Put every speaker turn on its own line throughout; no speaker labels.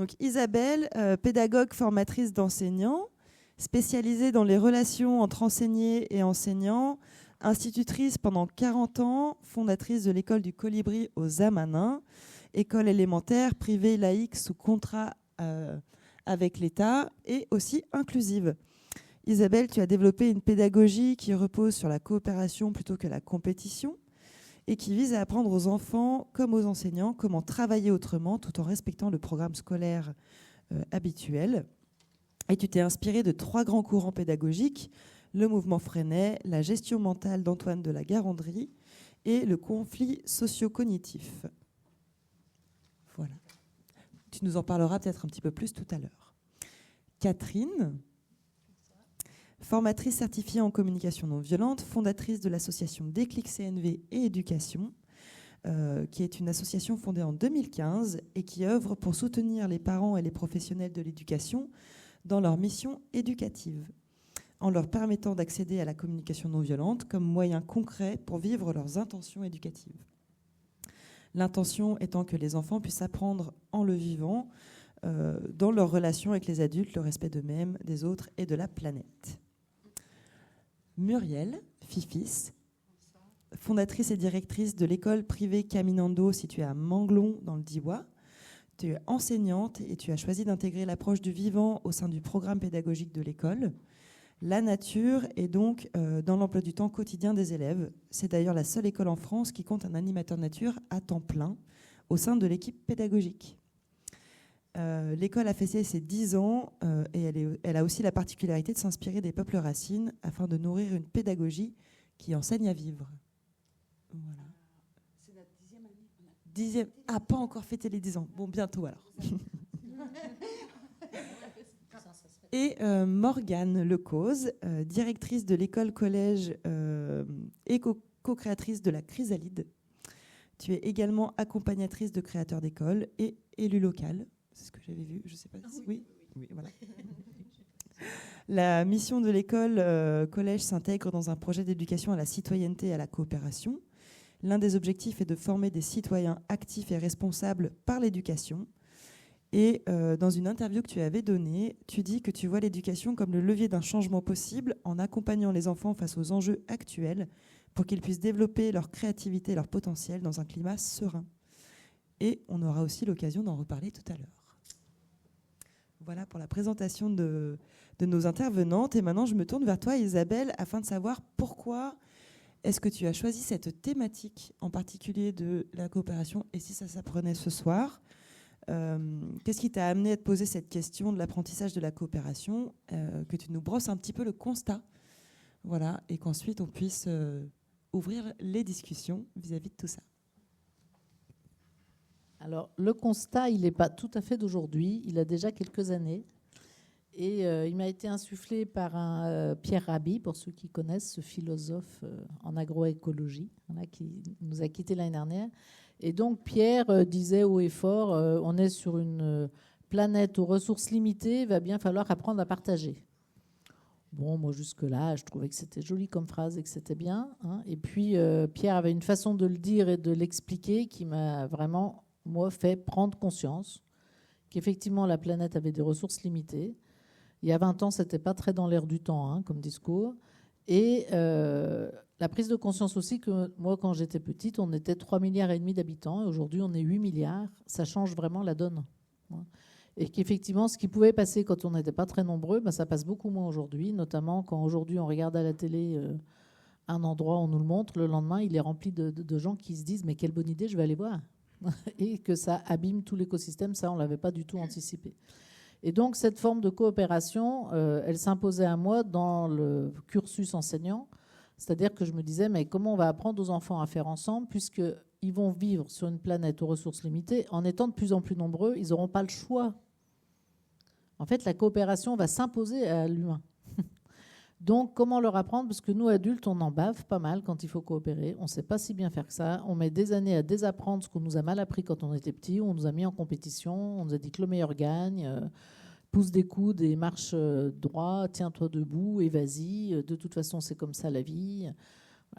Donc Isabelle, pédagogue formatrice d'enseignants, spécialisée dans les relations entre enseignés et enseignants, institutrice pendant 40 ans, fondatrice de l'école du Colibri aux Amanins, école élémentaire privée laïque sous contrat avec l'État et aussi inclusive. Isabelle, tu as développé une pédagogie qui repose sur la coopération plutôt que la compétition et qui vise à apprendre aux enfants comme aux enseignants comment travailler autrement tout en respectant le programme scolaire habituel. Et tu t'es inspirée de 3 grands courants pédagogiques, le mouvement Freinet, la gestion mentale d'Antoine de la Garandrie et le conflit socio-cognitif. Voilà. Tu nous en parleras peut-être un petit peu plus tout à l'heure. Catherine, formatrice certifiée en communication non violente, fondatrice de l'association Déclic CNV et Éducation, qui est une association fondée en 2015 et qui œuvre pour soutenir les parents et les professionnels de l'éducation dans leur mission éducative, en leur permettant d'accéder à la communication non violente comme moyen concret pour vivre leurs intentions éducatives. L'intention étant que les enfants puissent apprendre en le vivant, dans leur relation avec les adultes, le respect d'eux-mêmes, des autres et de la planète. Muriel Fifis, fondatrice et directrice de l'école privée Caminando située à Manglon dans le Diois. Tu es enseignante et tu as choisi d'intégrer l'approche du vivant au sein du programme pédagogique de l'école. La nature est donc dans l'emploi du temps quotidien des élèves. C'est d'ailleurs la seule école en France qui compte un animateur nature à temps plein au sein de l'équipe pédagogique. L'école a fêté ses 10 ans et elle a aussi la particularité de s'inspirer des peuples racines afin de nourrir une pédagogie qui enseigne à vivre. Voilà.
C'est notre 10e année.
Ah, pas encore fêté les 10 ans. Bon, bientôt alors. Et Morgane Lecause, directrice de l'école-collège et co-créatrice de la Chrysalide. Tu es également accompagnatrice de créateurs d'écoles et élue locale. C'est ce que j'avais vu, je ne sais pas si... Oui, voilà. La mission de l'école-collège s'intègre dans un projet d'éducation à la citoyenneté et à la coopération. L'un des objectifs est de former des citoyens actifs et responsables par l'éducation. Et dans une interview que tu avais donnée, tu dis que tu vois l'éducation comme le levier d'un changement possible en accompagnant les enfants face aux enjeux actuels pour qu'ils puissent développer leur créativité et leur potentiel dans un climat serein. Et on aura aussi l'occasion d'en reparler tout à l'heure. Voilà pour la présentation de nos intervenantes. Et maintenant, je me tourne vers toi, Isabelle, afin de savoir pourquoi est-ce que tu as choisi cette thématique, en particulier de la coopération, et si ça s'apprenait ce soir. Qu'est-ce qui t'a amené à te poser cette question de l'apprentissage de la coopération, que tu nous brosses un petit peu le constat, voilà, et qu'ensuite on puisse ouvrir les discussions vis-à-vis de tout ça.
Alors, le constat, il n'est pas tout à fait d'aujourd'hui, il a déjà quelques années. Et il m'a été insufflé par un Pierre Rabhi, pour ceux qui connaissent, ce philosophe en agroécologie, voilà, qui nous a quittés l'année dernière. Et donc Pierre disait haut et fort, on est sur une planète aux ressources limitées, il va bien falloir apprendre à partager. Bon, moi jusque-là, je trouvais que c'était joli comme phrase et que c'était bien, hein. Et puis Pierre avait une façon de le dire et de l'expliquer qui m'a vraiment, moi, fait prendre conscience qu'effectivement la planète avait des ressources limitées. Il y a 20 ans, ce n'était pas très dans l'air du temps, hein, comme discours. Et la prise de conscience aussi que moi, quand j'étais petite, on était 3,5 milliards d'habitants. Et aujourd'hui, on est 8 milliards. Ça change vraiment la donne. Et qu'effectivement, ce qui pouvait passer quand on n'était pas très nombreux, ben, ça passe beaucoup moins aujourd'hui. Notamment quand aujourd'hui, on regarde à la télé un endroit, on nous le montre. Le lendemain, il est rempli de gens qui se disent « mais quelle bonne idée, je vais aller voir ». Et que ça abîme tout l'écosystème. Ça, on ne l'avait pas du tout anticipé. Et donc, cette forme de coopération, elle s'imposait à moi dans le cursus enseignant. C'est-à-dire que je me disais, mais comment on va apprendre aux enfants à faire ensemble, puisqu'ils vont vivre sur une planète aux ressources limitées. En étant de plus en plus nombreux, ils n'auront pas le choix. En fait, la coopération va s'imposer à l'humain. Donc, comment leur apprendre? Parce que nous, adultes, on en bave pas mal quand il faut coopérer. On ne sait pas si bien faire que ça. On met des années à désapprendre ce qu'on nous a mal appris quand on était petit. On nous a mis en compétition. On nous a dit que le meilleur gagne. Pousse des coudes et marche droit. Tiens-toi debout et vas-y. De toute façon, c'est comme ça la vie.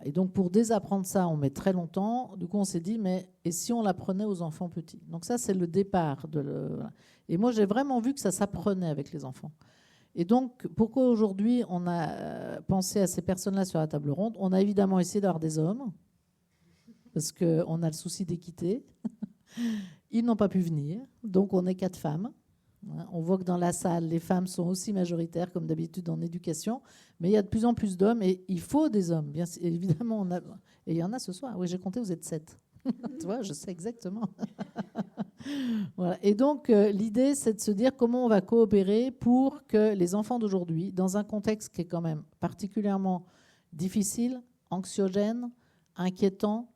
Et donc, pour désapprendre ça, on met très longtemps. Du coup, on s'est dit, mais et si on l'apprenait aux enfants petits? Donc ça, c'est le départ. Et moi, j'ai vraiment vu que ça s'apprenait avec les enfants. Et donc, pourquoi aujourd'hui, on a pensé à ces personnes-là sur la table ronde? On a évidemment essayé d'avoir des hommes, parce qu'on a le souci d'équité. Ils n'ont pas pu venir, donc on est 4 femmes. On voit que dans la salle, les femmes sont aussi majoritaires, comme d'habitude en éducation, mais il y a de plus en plus d'hommes et il faut des hommes. Bien évidemment, et il y en a ce soir. Oui, j'ai compté, vous êtes 7. Tu vois, je sais exactement. Voilà. Et donc, l'idée, c'est de se dire comment on va coopérer pour que les enfants d'aujourd'hui, dans un contexte qui est quand même particulièrement difficile, anxiogène, inquiétant,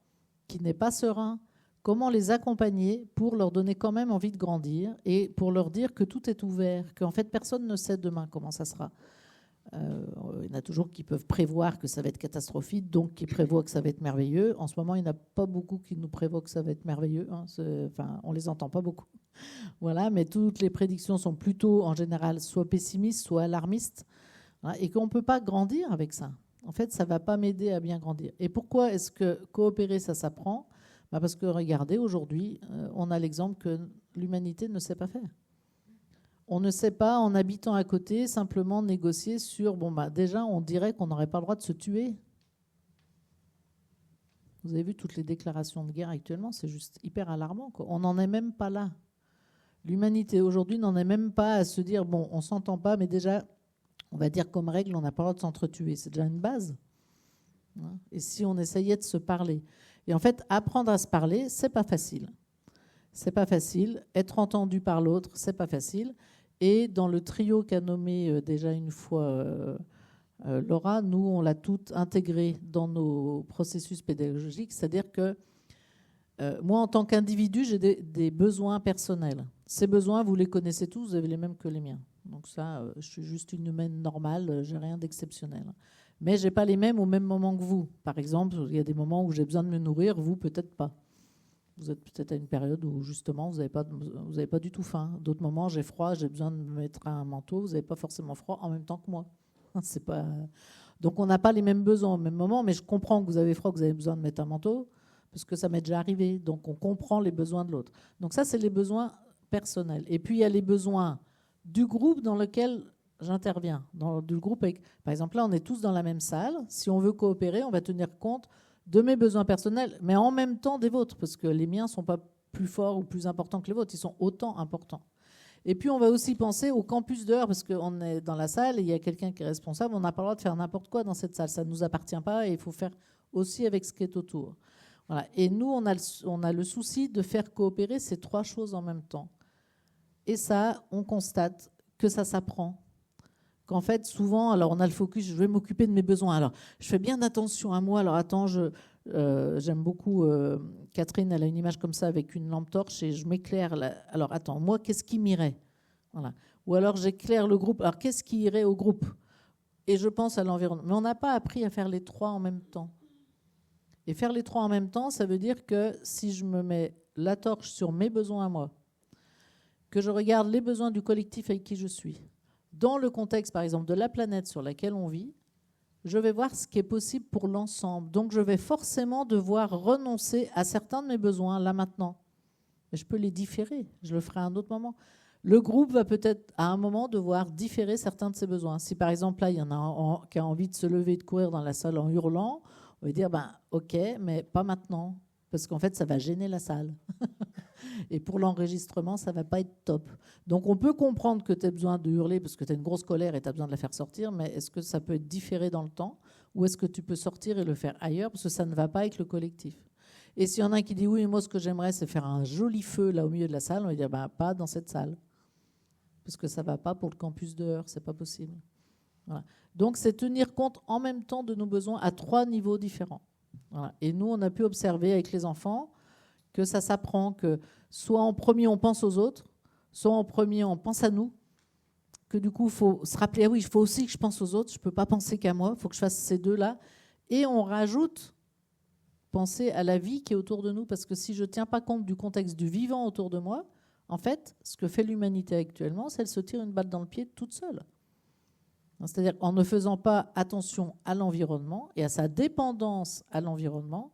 qui n'est pas serein, comment les accompagner pour leur donner quand même envie de grandir et pour leur dire que tout est ouvert, qu'en fait personne ne sait demain comment ça sera. Il y en a toujours qui peuvent prévoir que ça va être catastrophique, donc qui prévoient que ça va être merveilleux. En ce moment, il n'y en a pas beaucoup qui nous prévoient que ça va être merveilleux. Enfin, on ne les entend pas beaucoup. Voilà, mais toutes les prédictions sont plutôt, en général, soit pessimistes, soit alarmistes, hein, et qu'on ne peut pas grandir avec ça. En fait, ça ne va pas m'aider à bien grandir. Et pourquoi est-ce que coopérer, ça s'apprend ? Parce que regardez, aujourd'hui, on a l'exemple que l'humanité ne sait pas faire. On ne sait pas, en habitant à côté, simplement négocier sur... déjà, on dirait qu'on n'aurait pas le droit de se tuer. Vous avez vu toutes les déclarations de guerre actuellement, c'est juste hyper alarmant, quoi. On n'en est même pas là. L'humanité, aujourd'hui, n'en est même pas à se dire, bon, on ne s'entend pas, mais déjà, on va dire comme règle, on n'a pas le droit de s'entretuer. C'est déjà une base. Et si on essayait de se parler ? Et en fait, apprendre à se parler, c'est pas facile. C'est pas facile. Être entendu par l'autre, c'est pas facile. Et dans le trio qu'a nommé déjà une fois Laura, nous, on l'a tout intégré dans nos processus pédagogiques. C'est-à-dire que moi, en tant qu'individu, j'ai des besoins personnels. Ces besoins, vous les connaissez tous, vous avez les mêmes que les miens. Donc ça, je suis juste une humaine normale, j'ai rien d'exceptionnel. Mais je n'ai pas les mêmes au même moment que vous. Par exemple, il y a des moments où j'ai besoin de me nourrir, vous, peut-être pas. Vous êtes peut-être à une période où, justement, vous n'avez pas du tout faim. D'autres moments, j'ai froid, j'ai besoin de me mettre un manteau, vous n'avez pas forcément froid en même temps que moi. C'est pas... Donc, on n'a pas les mêmes besoins au même moment, mais je comprends que vous avez froid, que vous avez besoin de mettre un manteau, parce que ça m'est déjà arrivé. Donc, on comprend les besoins de l'autre. Donc, ça, c'est les besoins personnels. Et puis, il y a les besoins du groupe dans lequel j'interviens. Du groupe avec, par exemple, là, on est tous dans la même salle. Si on veut coopérer, on va tenir compte de mes besoins personnels, mais en même temps des vôtres, parce que les miens ne sont pas plus forts ou plus importants que les vôtres, ils sont autant importants. Et puis, on va aussi penser au campus dehors, parce qu'on est dans la salle et il y a quelqu'un qui est responsable, on n'a pas le droit de faire n'importe quoi dans cette salle, ça ne nous appartient pas et il faut faire aussi avec ce qui est autour. Voilà. Et nous, on a le souci de faire coopérer ces 3 choses en même temps. Et ça, on constate que ça s'apprend. Qu'en fait, souvent, alors on a le focus, je vais m'occuper de mes besoins. Alors, je fais bien attention à moi. Alors, attends, j'aime beaucoup Catherine, elle a une image comme ça avec une lampe torche et je m'éclaire. Alors, attends, moi, qu'est-ce qui m'irait ? Voilà. Ou alors, j'éclaire le groupe. Alors, qu'est-ce qui irait au groupe ? Et je pense à l'environnement. Mais on n'a pas appris à faire les 3 en même temps. Et faire les 3 en même temps, ça veut dire que si je me mets la torche sur mes besoins à moi, que je regarde les besoins du collectif avec qui je suis, dans le contexte, par exemple, de la planète sur laquelle on vit, je vais voir ce qui est possible pour l'ensemble. Donc, je vais forcément devoir renoncer à certains de mes besoins, là, maintenant. Mais je peux les différer. Je le ferai à un autre moment. Le groupe va peut-être, à un moment, devoir différer certains de ses besoins. Si, par exemple, là, il y en a un qui a envie de se lever et de courir dans la salle en hurlant, on va dire, OK, mais pas maintenant. Parce qu'en fait, ça va gêner la salle. Et pour l'enregistrement, ça ne va pas être top. Donc, on peut comprendre que tu as besoin de hurler parce que tu as une grosse colère et tu as besoin de la faire sortir, mais est-ce que ça peut être différé dans le temps ou est-ce que tu peux sortir et le faire ailleurs parce que ça ne va pas avec le collectif? Et s'il y en a un qui dit oui, moi, ce que j'aimerais, c'est faire un joli feu là au milieu de la salle, on va dire pas dans cette salle parce que ça ne va pas pour le campus dehors, c'est pas possible. Voilà. Donc, c'est tenir compte en même temps de nos besoins à 3 niveaux différents. Voilà. Et nous, on a pu observer avec les enfants que ça s'apprend, que soit en premier on pense aux autres, soit en premier on pense à nous, que du coup il faut se rappeler, ah oui, il faut aussi que je pense aux autres, je ne peux pas penser qu'à moi, il faut que je fasse ces 2-là. Et on rajoute penser à la vie qui est autour de nous, parce que si je ne tiens pas compte du contexte du vivant autour de moi, en fait, ce que fait l'humanité actuellement, c'est qu'elle se tire une balle dans le pied toute seule. C'est-à-dire en ne faisant pas attention à l'environnement et à sa dépendance à l'environnement.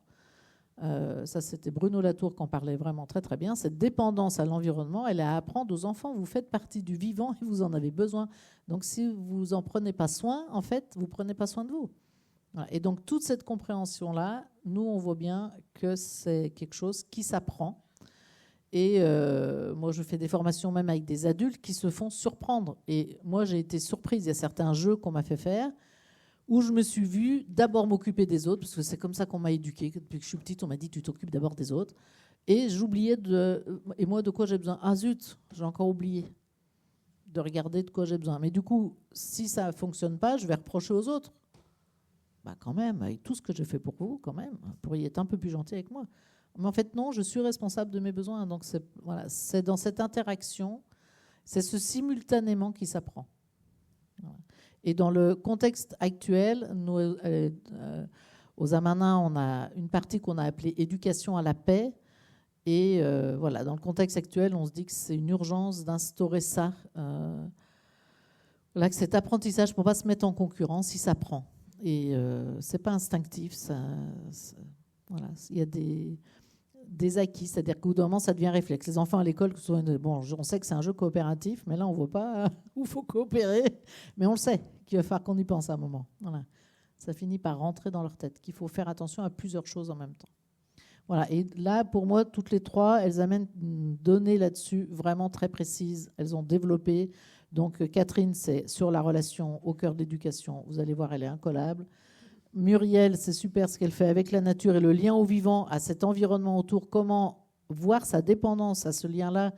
Ça, c'était Bruno Latour qui en parlait vraiment très très bien. Cette dépendance à l'environnement, elle est à apprendre aux enfants. Vous faites partie du vivant et vous en avez besoin. Donc si vous n'en prenez pas soin, en fait, vous ne prenez pas soin de vous. Voilà. Et donc toute cette compréhension-là, nous, on voit bien que c'est quelque chose qui s'apprend. Et moi, je fais des formations même avec des adultes qui se font surprendre. Et moi, j'ai été surprise. Il y a certains jeux qu'on m'a fait faire où je me suis vue d'abord m'occuper des autres, parce que c'est comme ça qu'on m'a éduquée. Depuis que je suis petite, on m'a dit tu t'occupes d'abord des autres. Et j'oubliais et moi, de quoi j'ai besoin? Ah zut, j'ai encore oublié de regarder de quoi j'ai besoin. Mais du coup, si ça ne fonctionne pas, je vais reprocher aux autres. Bah quand même, avec tout ce que j'ai fait pour vous, quand même, vous pourriez être un peu plus gentil avec moi. Mais en fait, non, je suis responsable de mes besoins. Donc, c'est dans cette interaction, c'est ce simultanément qui s'apprend. Voilà. Et dans le contexte actuel, nous, aux Amanins, on a une partie qu'on a appelée éducation à la paix. Et voilà, dans le contexte actuel, on se dit que c'est une urgence d'instaurer ça. Là, que cet apprentissage, pour ne pas se mettre en concurrence, il s'apprend. Et ce n'est pas instinctif. Voilà, il y a des acquis, c'est-à-dire qu'au bout d'un moment, ça devient réflexe. Les enfants à l'école, bon, on sait que c'est un jeu coopératif, mais là, on ne voit pas où il faut coopérer, mais on le sait qu'il va falloir qu'on y pense à un moment. Voilà. Ça finit par rentrer dans leur tête, qu'il faut faire attention à plusieurs choses en même temps. Voilà. Et là, pour moi, toutes les trois, elles amènent une donnée là-dessus vraiment très précise. Elles ont développé. Donc, Catherine, c'est sur la relation au cœur de l'éducation. Vous allez voir, elle est incollable. Muriel, c'est super ce qu'elle fait avec la nature et le lien au vivant, à cet environnement autour, comment voir sa dépendance à ce lien-là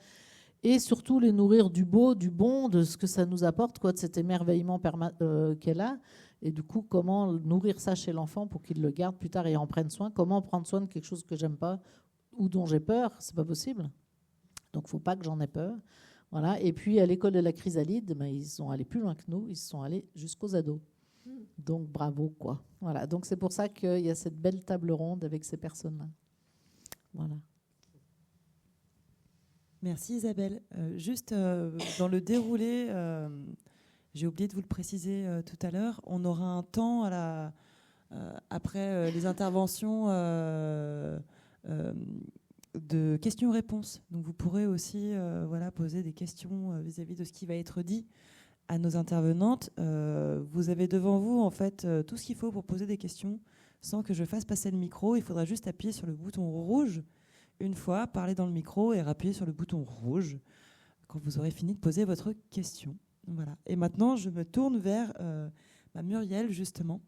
et surtout les nourrir du beau, du bon, de ce que ça nous apporte, quoi, de cet émerveillement qu'elle a. Et du coup, comment nourrir ça chez l'enfant pour qu'il le garde plus tard et en prenne soin. Comment prendre soin de quelque chose que j'aime pas ou dont j'ai peur, c'est pas possible. Donc, il ne faut pas que j'en ai peur. Voilà. Et puis, à l'école de la Chrysalide, ils sont allés plus loin que nous, ils sont allés jusqu'aux ados. Donc, bravo, quoi. Voilà. Donc, c'est pour ça qu'il y a cette belle table ronde avec ces personnes-là. Voilà.
Merci Isabelle. Juste dans le déroulé, j'ai oublié de vous le préciser tout à l'heure, on aura un temps après les interventions de questions-réponses. Donc, vous pourrez aussi poser des questions vis-à-vis de ce qui va être dit à nos intervenantes. Vous avez devant vous en fait tout ce qu'il faut pour poser des questions sans que je fasse passer le micro. Il faudra juste appuyer sur le bouton rouge une fois, parler dans le micro et appuyer sur le bouton rouge quand vous aurez fini de poser votre question. Voilà. Et maintenant, je me tourne vers Muriel, justement.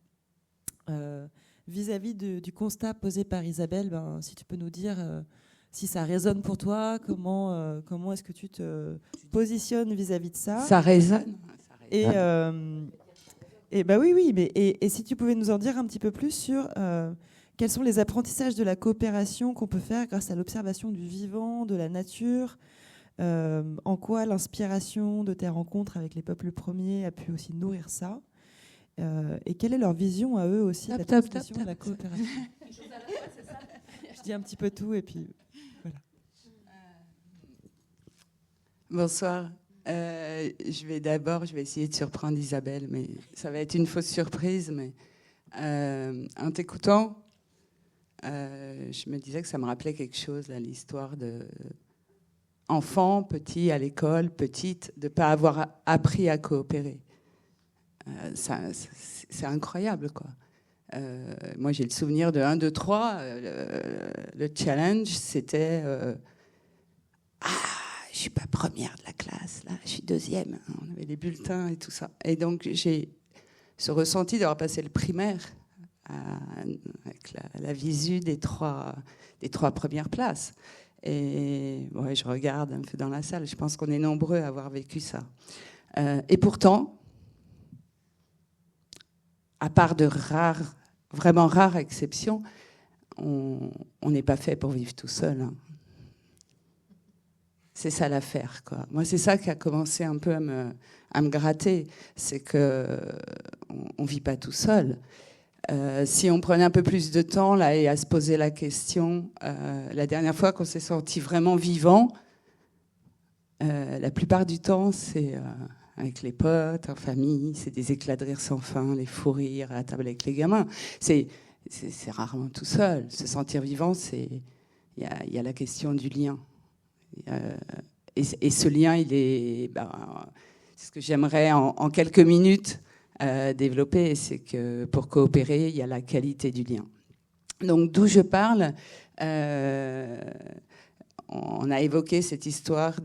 Vis-à-vis du constat posé par Isabelle, si tu peux nous dire si ça résonne pour toi, comment est-ce que tu te positionnes vis-à-vis de ça?
Ça résonne.
Et oui, mais si tu pouvais nous en dire un petit peu plus sur quels sont les apprentissages de la coopération qu'on peut faire grâce à l'observation du vivant, de la nature, en quoi l'inspiration de tes rencontres avec les peuples premiers a pu aussi nourrir ça, et quelle est leur vision à eux aussi de la transmission de la coopération. Je dis un petit peu tout et puis voilà.
Bonsoir. Je vais essayer de surprendre Isabelle, mais ça va être une fausse surprise. Mais en t'écoutant, je me disais que ça me rappelait quelque chose, là, l'histoire de enfant, petit à l'école, petite, de ne pas avoir appris à coopérer. C'est incroyable, quoi. Moi, j'ai le souvenir de 1, 2, 3. Le challenge, c'était je suis pas première de la classe, là, je suis deuxième. On avait les bulletins et tout ça. Et donc, j'ai ce ressenti d'avoir passé le primaire avec la visu des trois premières places. Et ouais, je regarde un peu dans la salle. Je pense qu'on est nombreux à avoir vécu ça. Et pourtant, à part de vraiment rares exceptions, on n'est pas fait pour vivre tout seul. Hein. C'est ça l'affaire, quoi. Moi, c'est ça qui a commencé un peu à me gratter. C'est qu'on ne vit pas tout seul. Si on prenait un peu plus de temps là, et à se poser la question, la dernière fois qu'on s'est senti vraiment vivant, la plupart du temps, c'est avec les potes, en famille, c'est des éclats de rire sans fin, les fous rires à la table avec les gamins. C'est rarement tout seul. Se sentir vivant, il y a la question du lien. Et ce lien, c'est ce que j'aimerais en quelques minutes développer, c'est que pour coopérer, il y a la qualité du lien. Donc d'où je parle, on a évoqué cette histoire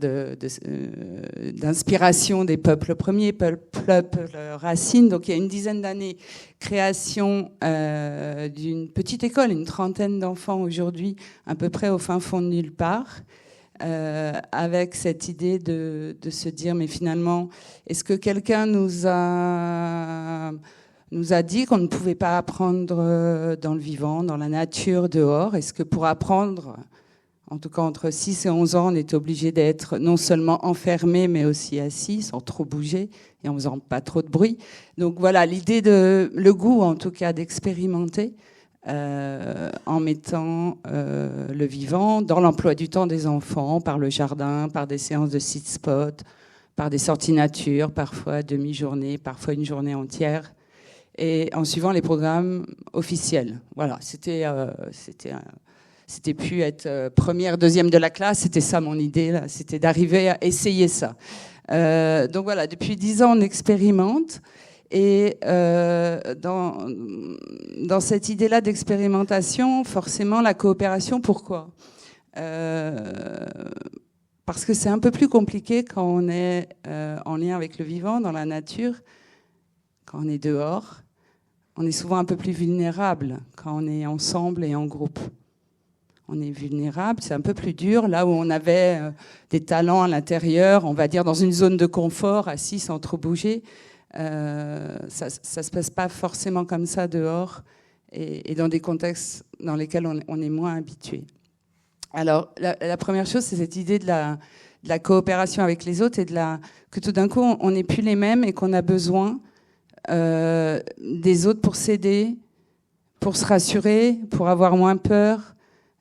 d'inspiration des peuples premiers, peuples racines. Donc il y a une dizaine d'années, création d'une petite école, une trentaine d'enfants aujourd'hui, à peu près au fin fond de nulle part, avec cette idée de se dire, mais finalement, est-ce que quelqu'un nous a dit qu'on ne pouvait pas apprendre dans le vivant, dans la nature, dehors? Est-ce que pour apprendre, en tout cas entre 6 et 11 ans, on est obligé d'être non seulement enfermé, mais aussi assis, sans trop bouger et en faisant pas trop de bruit? Donc voilà, l'idée le goût en tout cas d'expérimenter en mettant le vivant dans l'emploi du temps des enfants, par le jardin, par des séances de sit spot, par des sorties nature, parfois demi-journée, parfois une journée entière, et en suivant les programmes officiels. Voilà, c'était plus être première, deuxième de la classe, c'était ça mon idée, là, c'était d'arriver à essayer ça. Donc voilà, depuis 10 ans, on expérimente. Et dans cette idée-là d'expérimentation, forcément, la coopération, pourquoi ? Parce que c'est un peu plus compliqué quand on est en lien avec le vivant, dans la nature, quand on est dehors. On est souvent un peu plus vulnérable quand on est ensemble et en groupe. On est vulnérable, c'est un peu plus dur. Là où on avait des talents à l'intérieur, on va dire dans une zone de confort, assis sans trop bouger, ça se passe pas forcément comme ça dehors et dans des contextes dans lesquels on est moins habitué. Alors la première chose, c'est cette idée de la coopération avec les autres et que tout d'un coup on n'est plus les mêmes et qu'on a besoin des autres pour s'aider, pour se rassurer, pour avoir moins peur.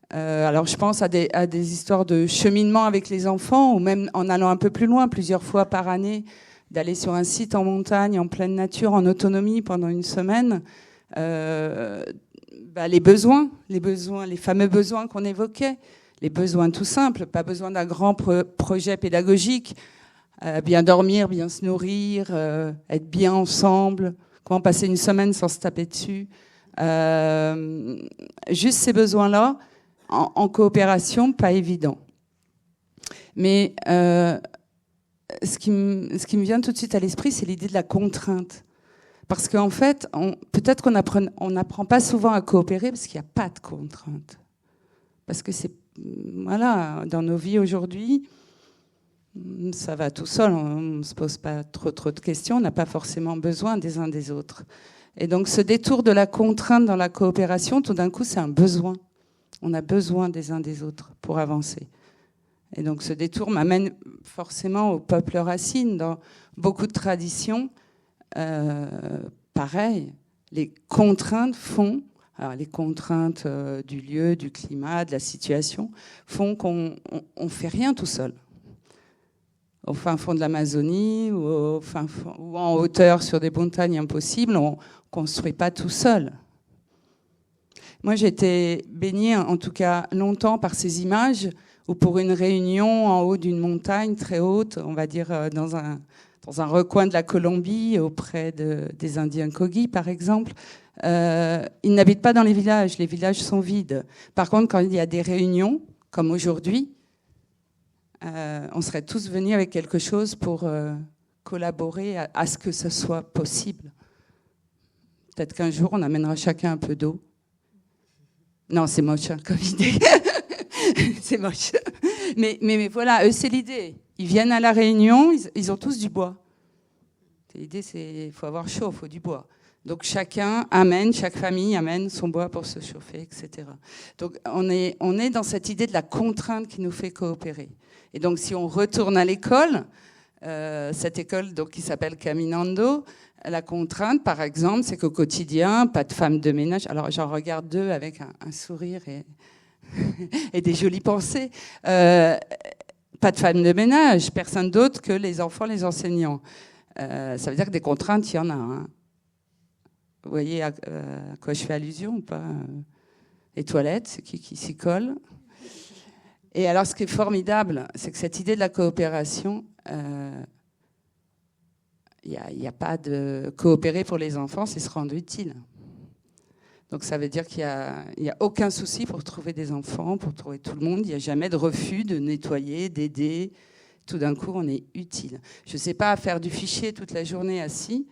Alors je pense à des histoires de cheminement avec les enfants ou même en allant un peu plus loin, plusieurs fois par année, d'aller sur un site en montagne, en pleine nature, en autonomie pendant une semaine. Les besoins, les fameux besoins qu'on évoquait, les besoins tout simples, pas besoin d'un grand projet pédagogique, bien dormir, bien se nourrir, être bien ensemble, comment passer une semaine sans se taper dessus. Juste ces besoins-là, en coopération, pas évident. Mais ce qui me vient tout de suite à l'esprit, c'est l'idée de la contrainte. Parce qu'en fait, peut-être qu'on n'apprend pas souvent à coopérer parce qu'il n'y a pas de contrainte. Parce que voilà, dans nos vies aujourd'hui, ça va tout seul, on ne se pose pas trop de questions, on n'a pas forcément besoin des uns des autres. Et donc ce détour de la contrainte dans la coopération, tout d'un coup, c'est un besoin. On a besoin des uns des autres pour avancer. Et donc ce détour m'amène forcément au peuple racine. Dans beaucoup de traditions, pareil, les contraintes font, alors les contraintes du lieu, du climat, de la situation, font qu'on ne fait rien tout seul. Au fin fond de l'Amazonie ou en hauteur sur des montagnes impossibles, on ne construit pas tout seul. Moi, j'ai été baignée, en tout cas longtemps, par ces images où pour une réunion en haut d'une montagne très haute, on va dire dans un recoin de la Colombie, auprès des Indiens Kogi, par exemple, ils n'habitent pas dans les villages sont vides. Par contre, quand il y a des réunions, comme aujourd'hui, on serait tous venus avec quelque chose pour collaborer à ce que ce soit possible. Peut-être qu'un jour, on amènera chacun un peu d'eau. Non, c'est moche, hein, comme idée. C'est moche. Mais voilà, eux, c'est l'idée. Ils viennent à la réunion, ils ont tous du bois. L'idée, c'est qu'il faut avoir chaud, il faut du bois. Donc chaque famille amène son bois pour se chauffer, etc. Donc on est dans cette idée de la contrainte qui nous fait coopérer. Et donc si on retourne à l'école, cette école donc, qui s'appelle Caminando, la contrainte, par exemple, c'est qu'au quotidien, pas de femme de ménage. Alors j'en regarde deux avec un sourire et des jolies pensées. Pas de femme de ménage, personne d'autre que les enfants, les enseignants. Ça veut dire que des contraintes, il y en a. Hein. Vous voyez à quoi je fais allusion ou pas? Les toilettes, c'est qui s'y colle. Et alors, ce qui est formidable, c'est que cette idée de la coopération, il n'y a pas de coopérer pour les enfants, c'est se rendre utile. Donc ça veut dire qu'il n'y a aucun souci pour trouver des enfants, pour trouver tout le monde. Il n'y a jamais de refus de nettoyer, d'aider. Tout d'un coup, on est utile. Je ne sais pas, faire du fichier toute la journée assis.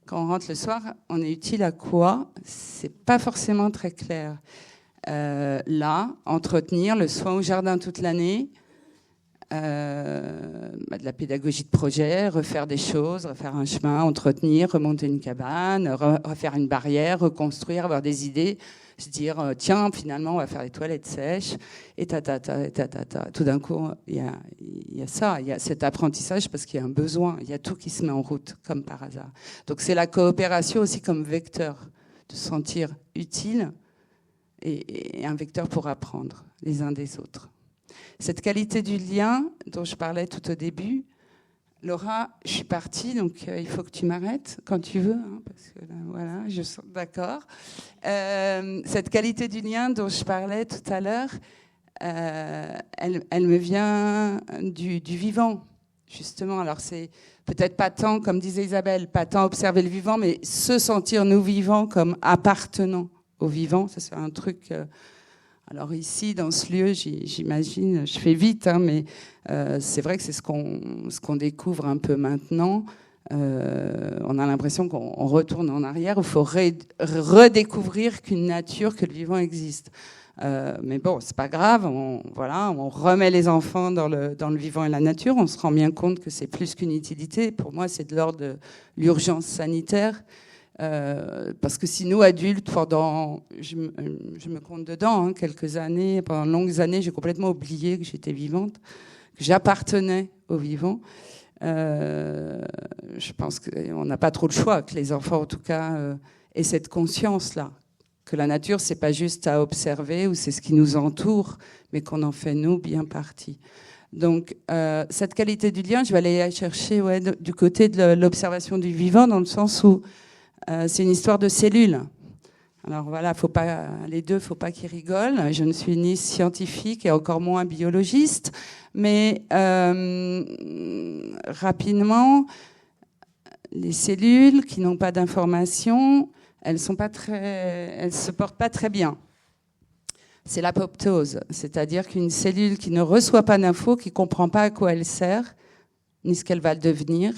Quand on rentre le soir, on est utile à quoi? Ce n'est pas forcément très clair. Là, entretenir le soin au jardin toute l'année, de la pédagogie de projet, refaire des choses, refaire un chemin, entretenir, remonter une cabane, refaire une barrière, reconstruire, avoir des idées, se dire tiens, finalement on va faire les toilettes sèches, et tout d'un coup il y a ça, il y a cet apprentissage parce qu'il y a un besoin, il y a tout qui se met en route comme par hasard. Donc c'est la coopération aussi comme vecteur de se sentir utile et un vecteur pour apprendre les uns des autres. Cette qualité du lien dont je parlais tout au début, Laura, je suis partie, donc il faut que tu m'arrêtes quand tu veux, hein, parce que là, voilà, je sens d'accord. Cette qualité du lien dont je parlais tout à l'heure, elle me vient du vivant, justement. Alors c'est peut-être pas tant, comme disait Isabelle, pas tant observer le vivant, mais se sentir nous vivants comme appartenant au vivant. Ça, c'est un truc... Alors ici, dans ce lieu, j'imagine, je fais vite, hein, mais c'est vrai que c'est ce qu'on découvre un peu maintenant. On a l'impression qu'on retourne en arrière. Il faut redécouvrir qu'une nature, que le vivant existe. Mais bon, c'est pas grave. On remet les enfants dans le vivant et la nature. On se rend bien compte que c'est plus qu'une utilité. Pour moi, c'est de l'ordre de l'urgence sanitaire. Parce que si nous, adultes, je me compte dedans, hein, quelques années, pendant de longues années, j'ai complètement oublié que j'étais vivante, que j'appartenais au vivant. Je pense qu'on n'a pas trop le choix, que les enfants, en tout cas, aient cette conscience-là, que la nature, c'est pas juste à observer ou c'est ce qui nous entoure, mais qu'on en fait, nous, bien partie. Donc, cette qualité du lien, je vais aller la chercher du côté de l'observation du vivant, dans le sens où c'est une histoire de cellules. Alors voilà, les deux, faut pas qu'ils rigolent. Je ne suis ni scientifique et encore moins biologiste, mais rapidement, les cellules qui n'ont pas d'information, elles se portent pas très bien. C'est l'apoptose, c'est-à-dire qu'une cellule qui ne reçoit pas d'infos, qui comprend pas à quoi elle sert, ni ce qu'elle va devenir,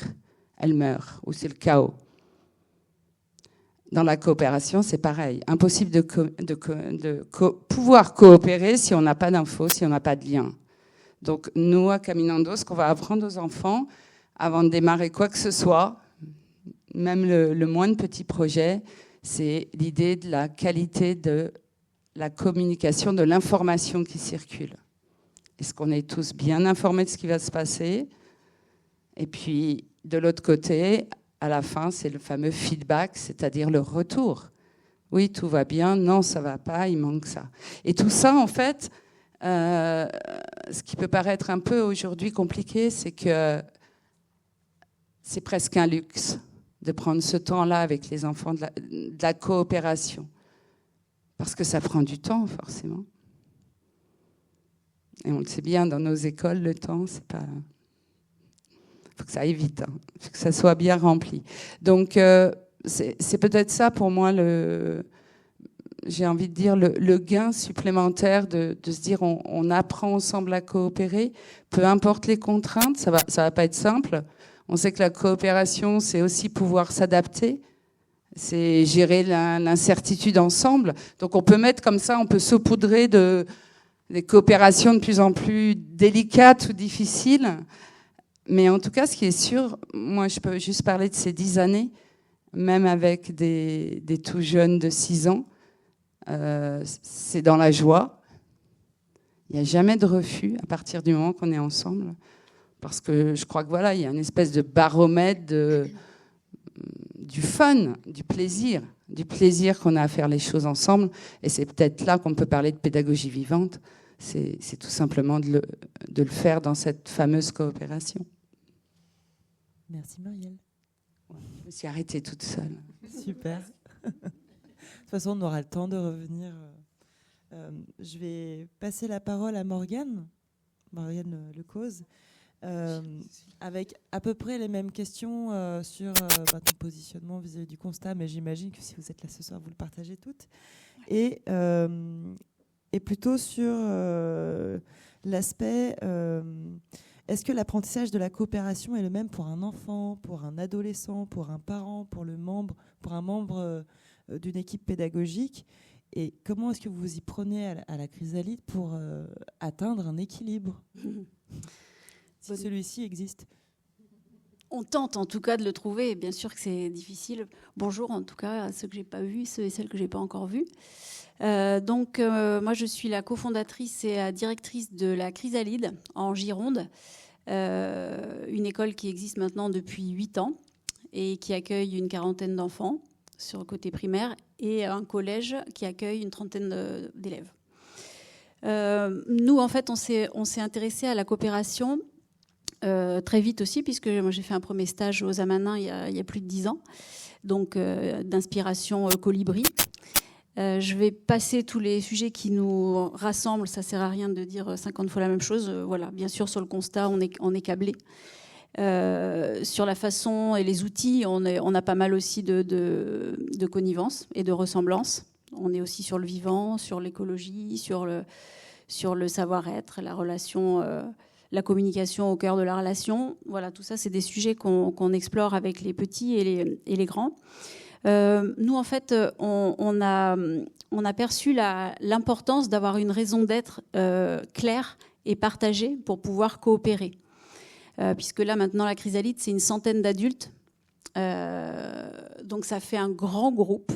elle meurt, ou c'est le chaos. Dans la coopération, c'est pareil. Impossible de pouvoir coopérer si on n'a pas d'infos, si on n'a pas de lien. Donc, nous, à Caminando, ce qu'on va apprendre aux enfants, avant de démarrer quoi que ce soit, même le moindre petit projet, c'est l'idée de la qualité de la communication, de l'information qui circule. Est-ce qu'on est tous bien informés de ce qui va se passer? Et puis, de l'autre côté, à la fin, c'est le fameux feedback, c'est-à-dire le retour. Oui, tout va bien. Non, ça va pas. Il manque ça. Et tout ça, en fait, ce qui peut paraître un peu aujourd'hui compliqué, c'est que c'est presque un luxe de prendre ce temps-là avec les enfants de la coopération. Parce que ça prend du temps, forcément. Et on le sait bien, dans nos écoles, le temps, c'est pas... Il faut que ça aille vite, hein. Il faut que ça soit bien rempli. Donc, c'est peut-être ça, pour moi, j'ai envie de dire, le gain supplémentaire de se dire on apprend ensemble à coopérer, peu importe les contraintes, ça va pas être simple. On sait que la coopération, c'est aussi pouvoir s'adapter, c'est gérer l'incertitude ensemble. Donc, on peut mettre comme ça, on peut saupoudrer des coopérations de plus en plus délicates ou difficiles. Mais en tout cas, ce qui est sûr, moi, je peux juste parler de ces 10 années, même avec des tout jeunes de 6 ans, c'est dans la joie. Il n'y a jamais de refus à partir du moment qu'on est ensemble. Parce que je crois que voilà, il y a une espèce de baromètre du fun, du plaisir qu'on a à faire les choses ensemble. Et c'est peut-être là qu'on peut parler de pédagogie vivante. C'est tout simplement de le faire dans cette fameuse coopération.
Merci Marielle.
Je me suis arrêtée toute seule.
Super. De toute façon, on aura le temps de revenir. Je vais passer la parole à Morgane Lecause, avec à peu près les mêmes questions sur ton positionnement vis-à-vis du constat, mais j'imagine que si vous êtes là ce soir, vous le partagez toutes. Et plutôt sur l'aspect, est-ce que l'apprentissage de la coopération est le même pour un enfant, pour un adolescent, pour un parent, pour un membre d'une équipe pédagogique? Et comment est-ce que vous vous y prenez à la chrysalide pour atteindre un équilibre, si celui-ci existe?
On tente en tout cas de le trouver. Bien sûr que c'est difficile. Bonjour en tout cas à ceux que j'ai pas vus, ceux et celles que j'ai pas encore vus. Moi je suis la cofondatrice et la directrice de la Chrysalide en Gironde, une école qui existe maintenant depuis 8 ans et qui accueille une 40aine d'enfants sur le côté primaire et un collège qui accueille une 30aine d'élèves. Nous en fait on s'est intéressé à la coopération très vite aussi, puisque moi j'ai fait un premier stage aux Amanins il y a plus de 10 ans, donc d'inspiration colibri. Je vais passer tous les sujets qui nous rassemblent, ça sert à rien de dire 50 fois la même chose. Voilà, bien sûr sur le constat on est câblé. Sur la façon et les outils, on a pas mal aussi de connivence et de ressemblance. On est aussi sur le vivant, sur l'écologie, sur le savoir-être, la relation, la communication au cœur de la relation. Voilà, tout ça, c'est des sujets qu'on explore avec les petits et les grands. Nous, en fait, on a perçu l'importance d'avoir une raison d'être claire et partagée pour pouvoir coopérer. Puisque là, maintenant, la Chrysalide, c'est une 100aine d'adultes. Donc, ça fait un grand groupe.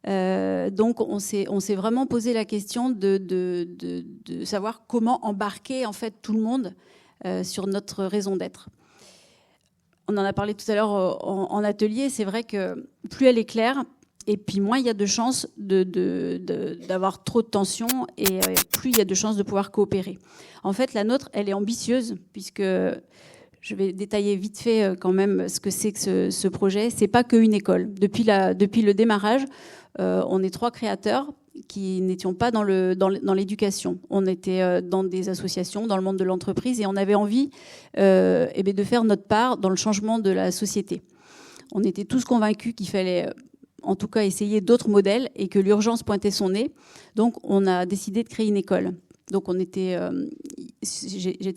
Donc, on s'est vraiment posé la question de savoir comment embarquer, en fait, tout le monde sur notre raison d'être. On en a parlé tout à l'heure en atelier. C'est vrai que plus elle est claire, et puis moins il y a de chances d'avoir trop de tensions, et plus il y a de chances de pouvoir coopérer. En fait, la nôtre, elle est ambitieuse, puisque je vais détailler vite fait quand même ce que c'est que ce projet. C'est pas qu'une école. Depuis le démarrage, on est 3 créateurs qui n'étions pas dans l'éducation. On était dans des associations, dans le monde de l'entreprise, et on avait envie de faire notre part dans le changement de la société. On était tous convaincus qu'il fallait en tout cas essayer d'autres modèles et que l'urgence pointait son nez. Donc on a décidé de créer une école. Donc j'étais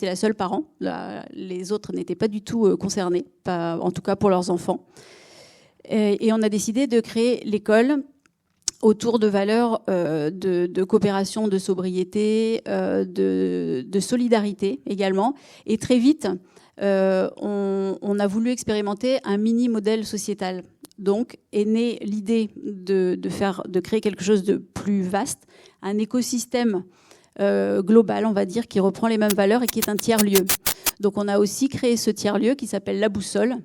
la seule parent. Les autres n'étaient pas du tout concernés, pas, en tout cas pour leurs enfants. Et on a décidé de créer l'école autour de valeurs de coopération, de sobriété, de solidarité également. Et très vite, on a voulu expérimenter un mini-modèle sociétal. Donc est née l'idée de créer quelque chose de plus vaste, un écosystème global, on va dire, qui reprend les mêmes valeurs et qui est un tiers-lieu. Donc on a aussi créé ce tiers-lieu qui s'appelle La Boussole,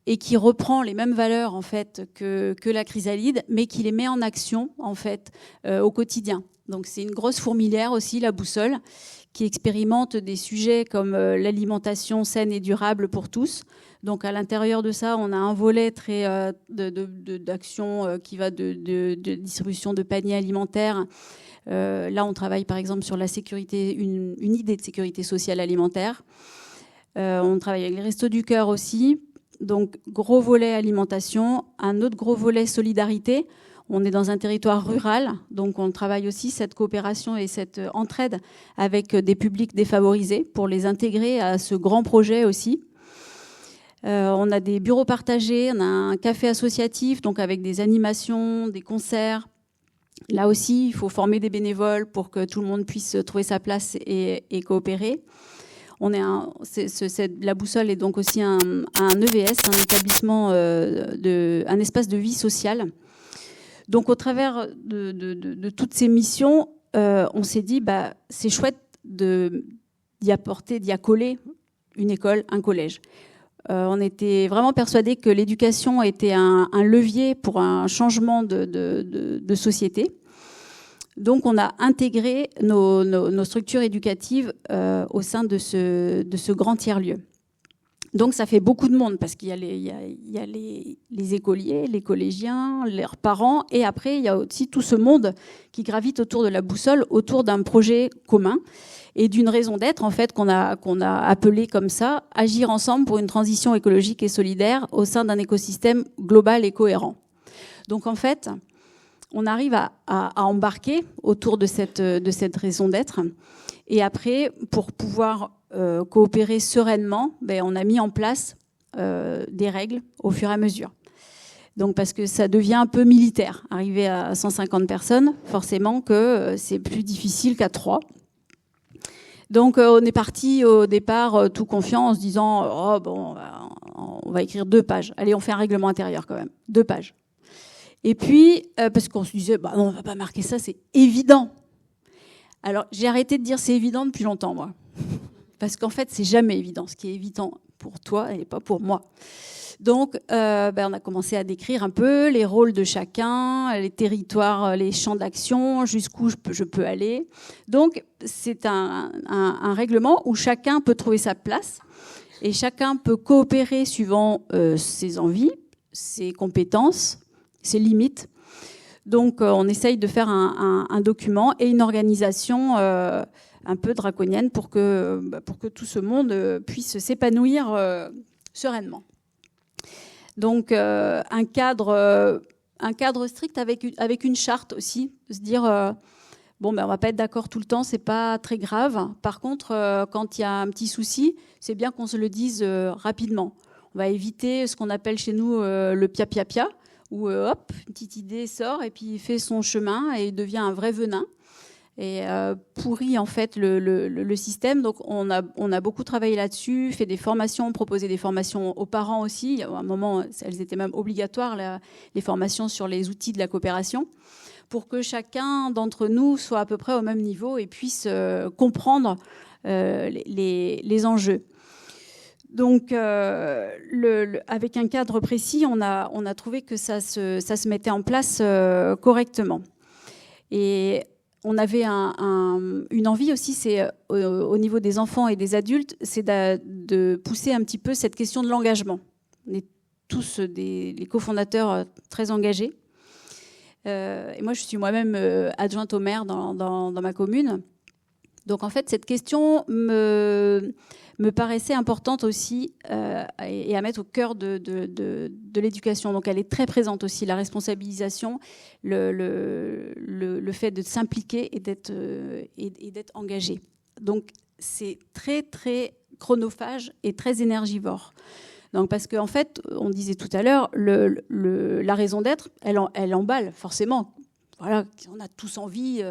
et qui reprend les mêmes valeurs en fait que la Chrysalide, mais qui les met en action en fait au quotidien. Donc c'est une grosse fourmilière aussi, La Boussole, qui expérimente des sujets comme l'alimentation saine et durable pour tous. Donc à l'intérieur de ça, on a un volet très d'action qui va de distribution de paniers alimentaires. Là, on travaille par exemple sur la sécurité, une idée de sécurité sociale alimentaire. On travaille avec les Restos du Cœur aussi. Donc, gros volet alimentation, un autre gros volet solidarité. On est dans un territoire rural, donc on travaille aussi cette coopération et cette entraide avec des publics défavorisés pour les intégrer à ce grand projet aussi. On a des bureaux partagés, on a un café associatif, donc avec des animations, des concerts. Là aussi, il faut former des bénévoles pour que tout le monde puisse trouver sa place et coopérer. La Boussole est donc aussi un EVS, un établissement, un espace de vie sociale. Donc au travers de toutes ces missions, on s'est dit c'est chouette d'y accoler une école, un collège. On était vraiment persuadés que l'éducation était un levier pour un changement de société. Donc, on a intégré nos structures éducatives au sein de ce grand tiers-lieu. Donc ça fait beaucoup de monde parce qu'il y a les écoliers, les collégiens, leurs parents, et après il y a aussi tout ce monde qui gravite autour de la boussole, autour d'un projet commun et d'une raison d'être en fait qu'on a appelé comme ça, agir ensemble pour une transition écologique et solidaire au sein d'un écosystème global et cohérent. Donc en fait, on arrive à embarquer autour de cette raison d'être, et après pour pouvoir coopérer sereinement, on a mis en place des règles au fur et à mesure. Donc parce que ça devient un peu militaire. Arriver à 150 personnes, forcément que c'est plus difficile qu'à 3. Donc on est parti au départ tout confiant en se disant oh bon, on va écrire 2 pages. Allez, on fait un règlement intérieur quand même, 2 pages. Et puis parce qu'on se disait non, on va pas marquer ça, c'est évident. Alors j'ai arrêté de dire c'est évident depuis longtemps moi. Parce qu'en fait, c'est jamais évident. Ce qui est évident pour toi et pas pour moi. Donc, on a commencé à décrire un peu les rôles de chacun, les territoires, les champs d'action, jusqu'où je peux aller. Donc, c'est un règlement où chacun peut trouver sa place et chacun peut coopérer suivant ses envies, ses compétences, ses limites. Donc, on essaye de faire un document et une organisation un peu draconienne pour que tout ce monde puisse s'épanouir sereinement. Donc un cadre strict avec une charte aussi, de se dire on va pas être d'accord tout le temps, c'est pas très grave. Par contre, quand il y a un petit souci, c'est bien qu'on se le dise rapidement. On va éviter ce qu'on appelle chez nous le pia-pia-pia, où hop, une petite idée sort et puis il fait son chemin et il devient un vrai venin. Et pourrit en fait le système. Donc on a beaucoup travaillé là-dessus, fait des formations, proposé des formations aux parents aussi. À un moment, elles étaient même obligatoires, les formations sur les outils de la coopération, pour que chacun d'entre nous soit à peu près au même niveau et puisse comprendre les enjeux. Donc, avec un cadre précis, on a trouvé que ça se mettait en place correctement. Et on avait une envie aussi, c'est au niveau des enfants et des adultes, c'est de pousser un petit peu cette question de l'engagement. On est tous les cofondateurs très engagés. Et moi, je suis moi-même adjointe au maire dans ma commune. Donc, en fait, cette question me paraissait importante aussi et à mettre au cœur de l'éducation. Donc elle est très présente aussi, la responsabilisation, le fait de s'impliquer et d'être engagé. Donc c'est très très chronophage et très énergivore. Donc parce qu'en fait, on disait tout à l'heure, la raison d'être, elle emballe forcément. Voilà, on a tous envie,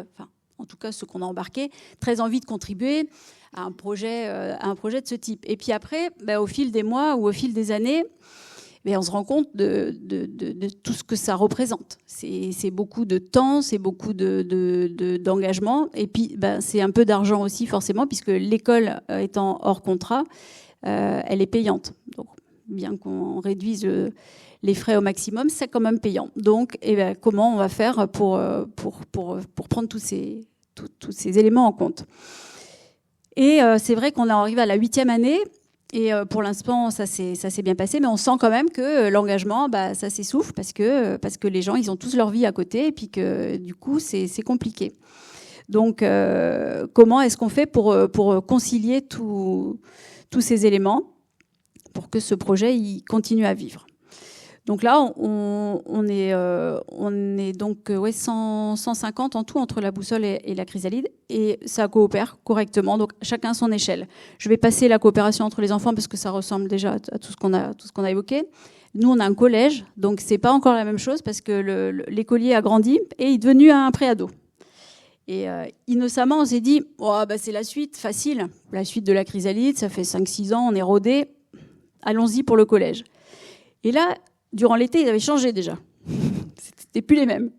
en tout cas ceux qu'on a embarqués, très envie de contribuer à un projet de ce type. Et puis après, au fil des mois ou au fil des années, on se rend compte de tout ce que ça représente. C'est beaucoup de temps, c'est beaucoup d'engagement. Et puis, c'est un peu d'argent aussi, forcément, puisque l'école étant hors contrat, elle est payante. Donc, bien qu'on réduise les frais au maximum, c'est quand même payant. Donc, comment on va faire pour prendre tous ces éléments en compte ? Et c'est vrai qu'on arrive à la 8e année et pour l'instant ça s'est bien passé, mais on sent quand même que l'engagement ça s'essouffle parce que les gens ils ont tous leur vie à côté et puis que du coup c'est compliqué. Donc comment est-ce qu'on fait pour concilier tous ces éléments pour que ce projet il continue à vivre? Donc là, on est donc 150 en tout entre la boussole et la chrysalide, et ça coopère correctement, donc chacun à son échelle. Je vais passer la coopération entre les enfants parce que ça ressemble déjà à tout ce qu'on a évoqué. Nous, on a un collège, donc c'est pas encore la même chose parce que l'écolier a grandi et il est devenu un préado. Et innocemment, on s'est dit, c'est la suite, facile, la suite de la chrysalide, ça fait 5-6 ans, on est rodé, allons-y pour le collège. Et là, durant l'été, ils avaient changé déjà. C'était plus les mêmes.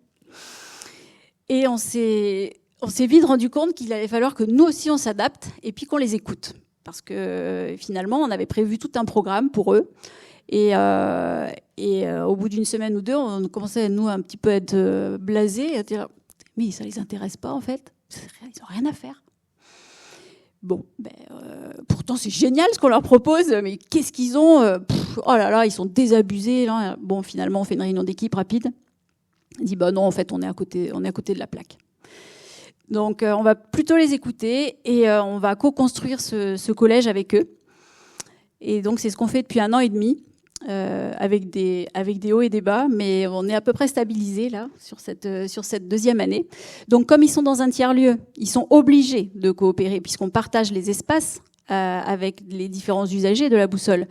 Et on s'est vite rendu compte qu'il allait falloir que nous aussi on s'adapte et puis qu'on les écoute. Parce que finalement, on avait prévu tout un programme pour eux. Et au bout d'une semaine ou deux, on commençait, nous, un petit peu à être blasés, à dire « Mais ça les intéresse pas, en fait. Ils n'ont rien à faire. » Bon, pourtant c'est génial ce qu'on leur propose, mais qu'est-ce qu'ils ont oh là là, ils sont désabusés. Là. Bon, finalement, on fait une réunion d'équipe rapide. On dit non, en fait, on est à côté de la plaque. Donc, on va plutôt les écouter et on va co-construire ce collège avec eux. Et donc, c'est ce qu'on fait depuis 1 an et demi, avec des hauts et des bas, mais on est à peu près stabilisé là sur cette 2e année. Donc, comme ils sont dans un tiers-lieu, ils sont obligés de coopérer puisqu'on partage les espaces avec les différents usagers de la boussole.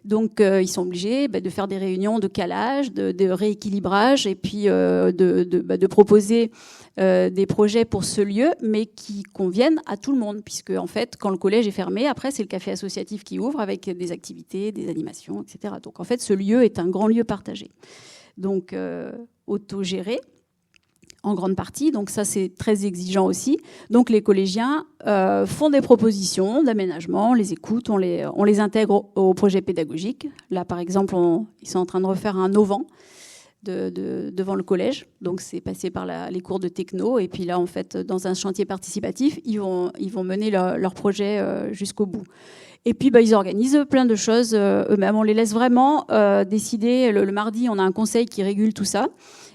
Donc, ils sont obligés de faire des réunions de calage, de rééquilibrage, et puis de proposer des projets pour ce lieu, mais qui conviennent à tout le monde, puisque en fait, quand le collège est fermé, après, c'est le café associatif qui ouvre avec des activités, des animations, etc. Donc, en fait, ce lieu est un grand lieu partagé. Donc, autogéré, en grande partie, donc ça c'est très exigeant aussi. Donc les collégiens font des propositions d'aménagement, on les écoute, on les intègre au projet pédagogique. Là par exemple, ils sont en train de refaire un auvent devant le collège, donc c'est passé par les cours de techno, et puis là en fait dans un chantier participatif, ils vont mener leur projet jusqu'au bout. Et puis ils organisent plein de choses eux-mêmes, on les laisse vraiment décider. Le mardi, on a un conseil qui régule tout ça.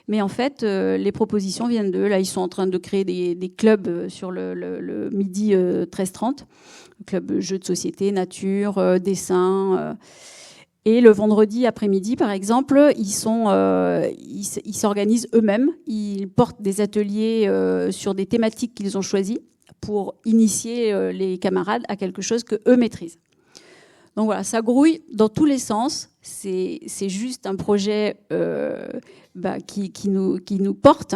Mais en fait, les propositions viennent d'eux. Là, ils sont en train de créer des clubs sur le midi 13h30. Club jeux de société, nature, dessin. Et le vendredi après-midi, par exemple, ils s'organisent eux-mêmes. Ils portent des ateliers sur des thématiques qu'ils ont choisies pour initier les camarades à quelque chose qu'eux maîtrisent. Donc voilà, ça grouille dans tous les sens. C'est juste un projet qui nous porte.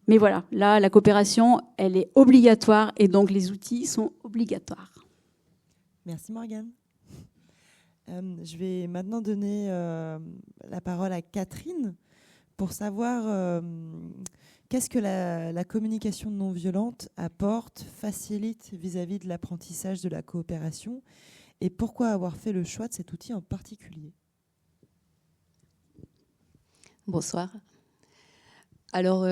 Mais voilà, là, la coopération, elle est obligatoire et donc les outils sont obligatoires.
Merci Morgane. Je vais maintenant donner la parole à Catherine pour savoir qu'est-ce que la communication non violente apporte, facilite vis-à-vis de l'apprentissage de la coopération. Et pourquoi avoir fait le choix de cet outil en particulier ?
Bonsoir. Alors,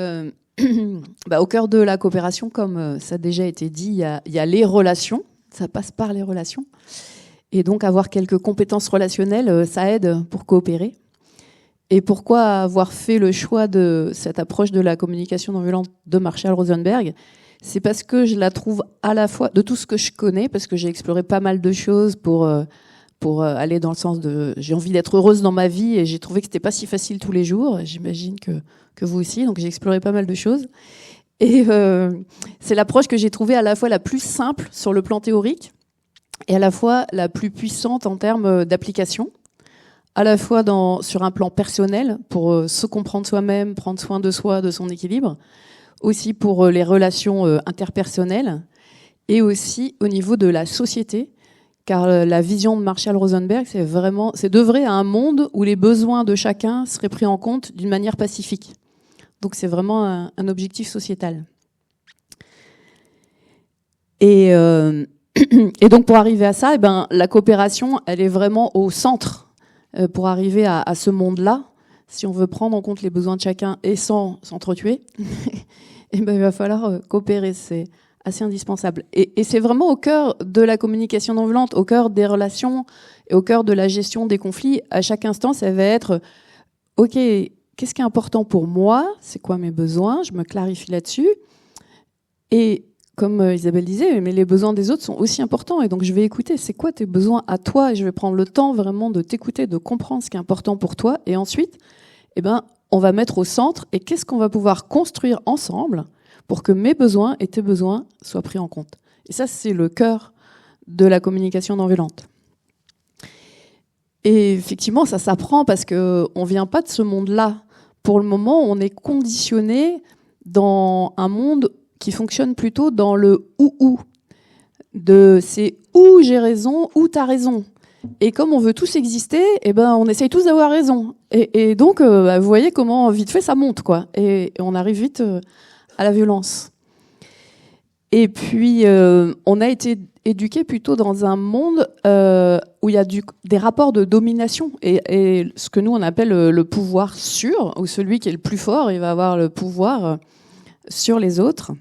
au cœur de la coopération, comme ça a déjà été dit, il y a les relations. Ça passe par les relations. Et donc, avoir quelques compétences relationnelles, ça aide pour coopérer. Et pourquoi avoir fait le choix de cette approche de la communication non violente de Marshall Rosenberg ? C'est parce que je la trouve à la fois, de tout ce que je connais, parce que j'ai exploré pas mal de choses pour aller dans le sens de j'ai envie d'être heureuse dans ma vie, et j'ai trouvé que c'était pas si facile tous les jours. J'imagine que vous aussi, donc j'ai exploré pas mal de choses. Et c'est l'approche que j'ai trouvée à la fois la plus simple sur le plan théorique et à la fois la plus puissante en termes d'application, à la fois sur un plan personnel pour se comprendre soi-même, prendre soin de soi, de son équilibre, aussi pour les relations interpersonnelles et aussi au niveau de la société, car la vision de Marshall Rosenberg, c'est d'œuvrer à un monde où les besoins de chacun seraient pris en compte d'une manière pacifique. Donc c'est vraiment un objectif sociétal. Et donc pour arriver à ça, la coopération, elle est vraiment au centre pour arriver à ce monde-là. Si on veut prendre en compte les besoins de chacun et sans s'entretuer, il va falloir coopérer. C'est assez indispensable. Et c'est vraiment au cœur de la communication non violente, au cœur des relations et au cœur de la gestion des conflits. À chaque instant, ça va être OK, qu'est-ce qui est important pour moi ? C'est quoi mes besoins ? Je me clarifie là-dessus. Et comme Isabelle disait, mais les besoins des autres sont aussi importants. Et donc, je vais écouter, c'est quoi tes besoins à toi ? Et je vais prendre le temps vraiment de t'écouter, de comprendre ce qui est important pour toi. Et ensuite, on va mettre au centre et qu'est-ce qu'on va pouvoir construire ensemble pour que mes besoins et tes besoins soient pris en compte. Et ça, c'est le cœur de la communication non violente. Et effectivement, ça s'apprend parce qu'on ne vient pas de ce monde-là. Pour le moment, on est conditionné dans un monde qui fonctionne plutôt dans le ou. C'est ou j'ai raison, ou t'as raison. Et comme on veut tous exister, on essaye tous d'avoir raison. Et donc, vous voyez comment vite fait ça monte, quoi. Et on arrive vite à la violence. Et puis, on a été éduqué plutôt dans un monde où il y a des rapports de domination et ce que nous on appelle le pouvoir sûr, où celui qui est le plus fort, il va avoir le pouvoir sur les autres.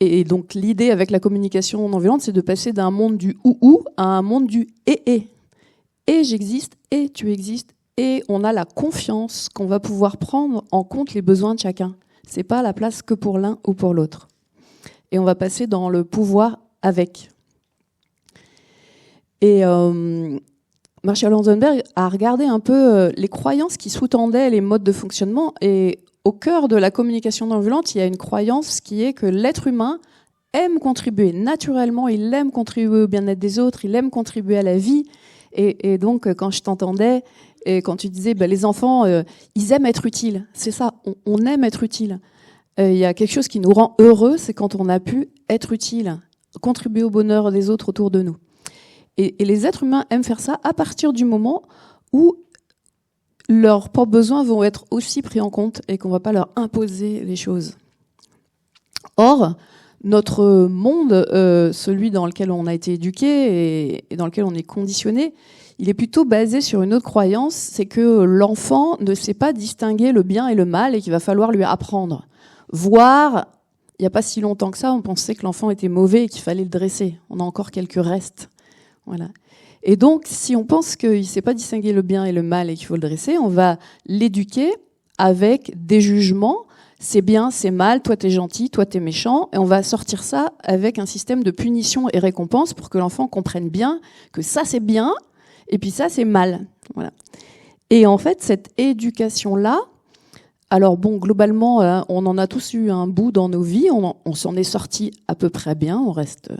Et donc l'idée avec la communication non violente, c'est de passer d'un monde du ou à un monde du et. Et j'existe, et tu existes, et on a la confiance qu'on va pouvoir prendre en compte les besoins de chacun. C'est pas la place que pour l'un ou pour l'autre. Et on va passer dans le pouvoir avec. Et Marshall Rosenberg a regardé un peu les croyances qui sous-tendaient les modes de fonctionnement. Et au cœur de la communication non violente, il y a une croyance qui est que l'être humain aime contribuer. Naturellement, il aime contribuer au bien-être des autres, il aime contribuer à la vie. Et donc, quand je t'entendais, et quand tu disais, les enfants, ils aiment être utiles. C'est ça, on aime être utile. Il y a quelque chose qui nous rend heureux, c'est quand on a pu être utile, contribuer au bonheur des autres autour de nous. Et les êtres humains aiment faire ça à partir du moment où leurs propres besoins vont être aussi pris en compte et qu'on ne va pas leur imposer les choses. Or, notre monde, celui dans lequel on a été éduqué et dans lequel on est conditionné, il est plutôt basé sur une autre croyance, c'est que l'enfant ne sait pas distinguer le bien et le mal et qu'il va falloir lui apprendre. Voire, il n'y a pas si longtemps que ça, on pensait que l'enfant était mauvais et qu'il fallait le dresser. On a encore quelques restes. Voilà. Et donc, si on pense qu'il ne sait pas distinguer le bien et le mal et qu'il faut le dresser, on va l'éduquer avec des jugements. C'est bien, c'est mal, toi t'es gentil, toi t'es méchant. Et on va sortir ça avec un système de punition et récompense pour que l'enfant comprenne bien que ça c'est bien et puis ça c'est mal. Voilà. Et en fait, cette éducation-là, alors bon, globalement, on en a tous eu un bout dans nos vies, on s'en est sorti à peu près bien, on reste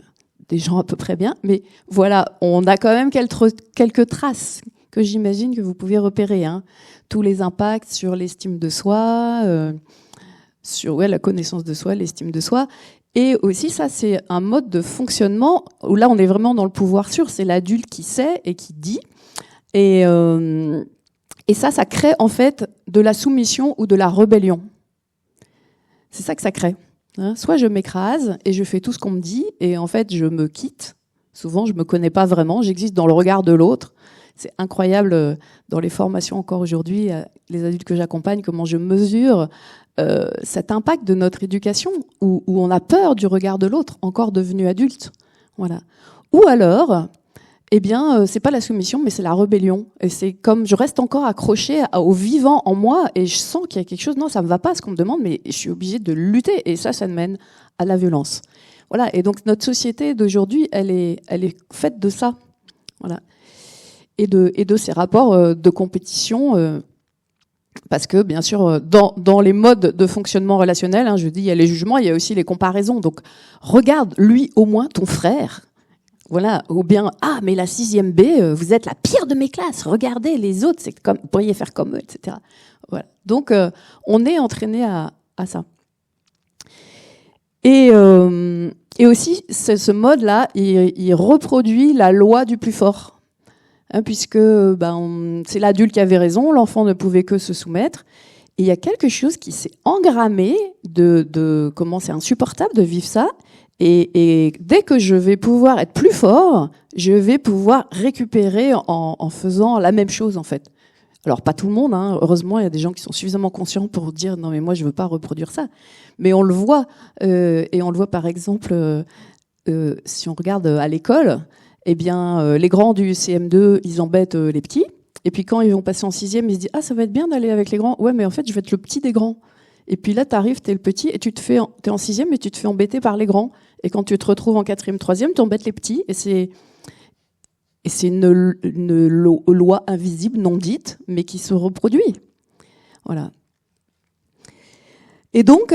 des gens à peu près bien, mais voilà, on a quand même quelques traces que j'imagine que vous pouvez repérer. Tous les impacts sur l'estime de soi, sur la connaissance de soi, l'estime de soi. Et aussi, ça, c'est un mode de fonctionnement où là, on est vraiment dans le pouvoir sûr. C'est l'adulte qui sait et qui dit. Et ça crée en fait de la soumission ou de la rébellion. C'est ça que ça crée. Soit je m'écrase et je fais tout ce qu'on me dit et en fait, je me quitte. Souvent, je me connais pas vraiment. J'existe dans le regard de l'autre. C'est incroyable dans les formations encore aujourd'hui, les adultes que j'accompagne, comment je mesure cet impact de notre éducation où on a peur du regard de l'autre, encore devenu adulte. Voilà. Ou alors, c'est pas la soumission, mais c'est la rébellion. Et c'est comme je reste encore accrochée au vivant en moi et je sens qu'il y a quelque chose, non, ça me va pas ce qu'on me demande, mais je suis obligée de lutter et ça me mène à la violence. Voilà. Et donc notre société d'aujourd'hui, elle est faite de ça. Voilà. Et de ces rapports de compétition, parce que bien sûr, dans les modes de fonctionnement relationnel, je dis, il y a les jugements, il y a aussi les comparaisons. Donc, regarde, lui, au moins, ton frère, voilà, ou bien, mais la 6e B, vous êtes la pire de mes classes, regardez, les autres, vous pourriez faire comme eux, etc. Voilà. Donc, on est entraîné à ça. Et aussi, ce mode-là, il reproduit la loi du plus fort. Puisque c'est l'adulte qui avait raison, l'enfant ne pouvait que se soumettre. Et il y a quelque chose qui s'est engrammé de comment c'est insupportable de vivre ça. Et dès que je vais pouvoir être plus fort, je vais pouvoir récupérer en faisant la même chose en fait. Alors pas tout le monde, heureusement il y a des gens qui sont suffisamment conscients pour dire non mais moi je veux pas reproduire ça. Mais on le voit, et on le voit par exemple si on regarde à l'école. Les grands du CM2, ils embêtent les petits. Et puis quand ils vont passer en 6e, ils se disent « Ah, ça va être bien d'aller avec les grands. Ouais, mais en fait, je vais être le petit des grands. » Et puis là, t'arrives, t'es le petit, et t'es en 6e, et tu te fais embêter par les grands. Et quand tu te retrouves en 4e, 3e, t'embêtes les petits. Et c'est une loi invisible, non dite, mais qui se reproduit. Voilà. Et donc,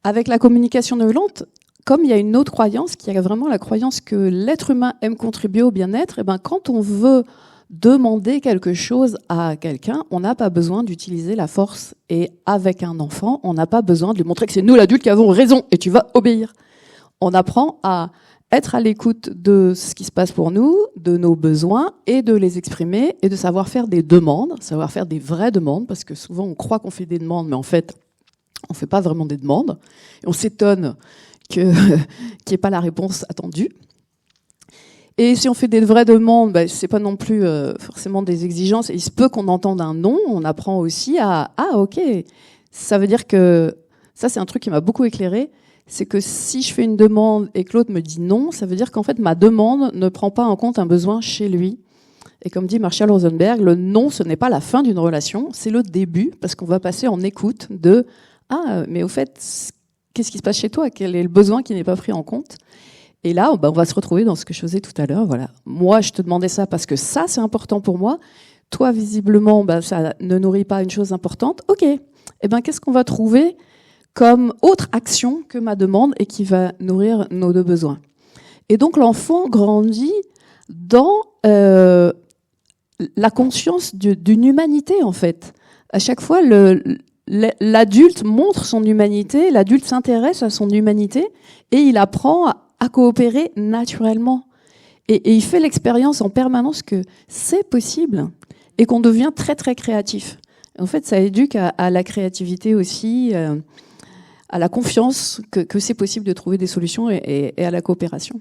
avec la communication non violente, comme il y a une autre croyance, qui est vraiment la croyance que l'être humain aime contribuer au bien-être, quand on veut demander quelque chose à quelqu'un, on n'a pas besoin d'utiliser la force. Et avec un enfant, on n'a pas besoin de lui montrer que c'est nous l'adulte qui avons raison et tu vas obéir. On apprend à être à l'écoute de ce qui se passe pour nous, de nos besoins et de les exprimer et de savoir faire des demandes, savoir faire des vraies demandes, parce que souvent on croit qu'on fait des demandes, mais en fait, on ne fait pas vraiment des demandes. Et on s'étonne qu'il n'y ait pas la réponse attendue. Et si on fait des vraies demandes, c'est pas non plus forcément des exigences. Il se peut qu'on entende un non. On apprend aussi à ok, ça veut dire que ça c'est un truc qui m'a beaucoup éclairé. c'est que si je fais une demande et que l'autre me dit non, ça veut dire qu'en fait, ma demande ne prend pas en compte un besoin chez lui. Et comme dit Marshall Rosenberg, le non, ce n'est pas la fin d'une relation, c'est le début, parce qu'on va passer en écoute de « Ah, mais au fait, qu'est-ce qui se passe chez toi? Quel est le besoin qui n'est pas pris en compte ?» Et là, on va se retrouver dans ce que je faisais tout à l'heure. Voilà. Moi, je te demandais ça parce que ça, c'est important pour moi. Toi, visiblement, ça ne nourrit pas une chose importante. OK. Eh ben, qu'est-ce qu'on va trouver comme autre action que ma demande et qui va nourrir nos deux besoins? Et donc, l'enfant grandit dans la conscience d'une humanité, en fait. À chaque fois, l'adulte montre son humanité, l'adulte s'intéresse à son humanité et il apprend à coopérer naturellement. Et il fait l'expérience en permanence que c'est possible et qu'on devient très, très créatif. En fait, ça éduque à la créativité aussi, à la confiance que c'est possible de trouver des solutions et à la coopération.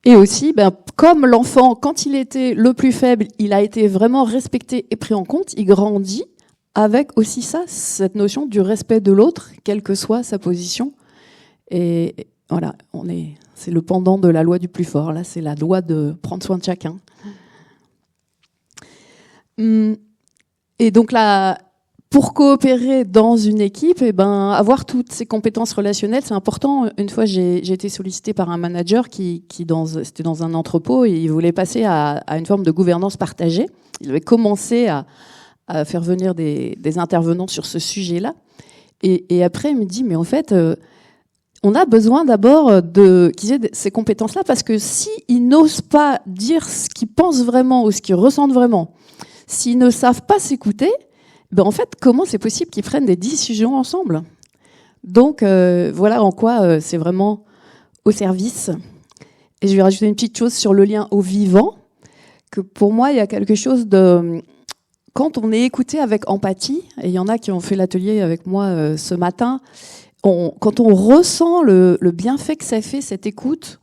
Et aussi, comme l'enfant, quand il était le plus faible, il a été vraiment respecté et pris en compte, il grandit avec aussi ça, cette notion du respect de l'autre, quelle que soit sa position. Et voilà, c'est le pendant de la loi du plus fort. Là, c'est la loi de prendre soin de chacun. Et donc là, pour coopérer dans une équipe, avoir toutes ces compétences relationnelles, c'est important. Une fois, j'ai été sollicitée par un manager c'était dans un entrepôt et il voulait passer à une forme de gouvernance partagée. Il avait commencé à faire venir des intervenants sur ce sujet-là. Et après, il me dit, mais en fait, on a besoin d'abord qu'ils aient ces compétences-là parce que s'ils n'osent pas dire ce qu'ils pensent vraiment ou ce qu'ils ressentent vraiment, s'ils ne savent pas s'écouter, en fait, comment c'est possible qu'ils prennent des décisions ensemble? Donc, voilà en quoi c'est vraiment au service. Et je vais rajouter une petite chose sur le lien au vivant, que pour moi, il y a quelque chose de... Quand on est écouté avec empathie, et il y en a qui ont fait l'atelier avec moi ce matin, quand on ressent le bienfait que ça fait, cette écoute,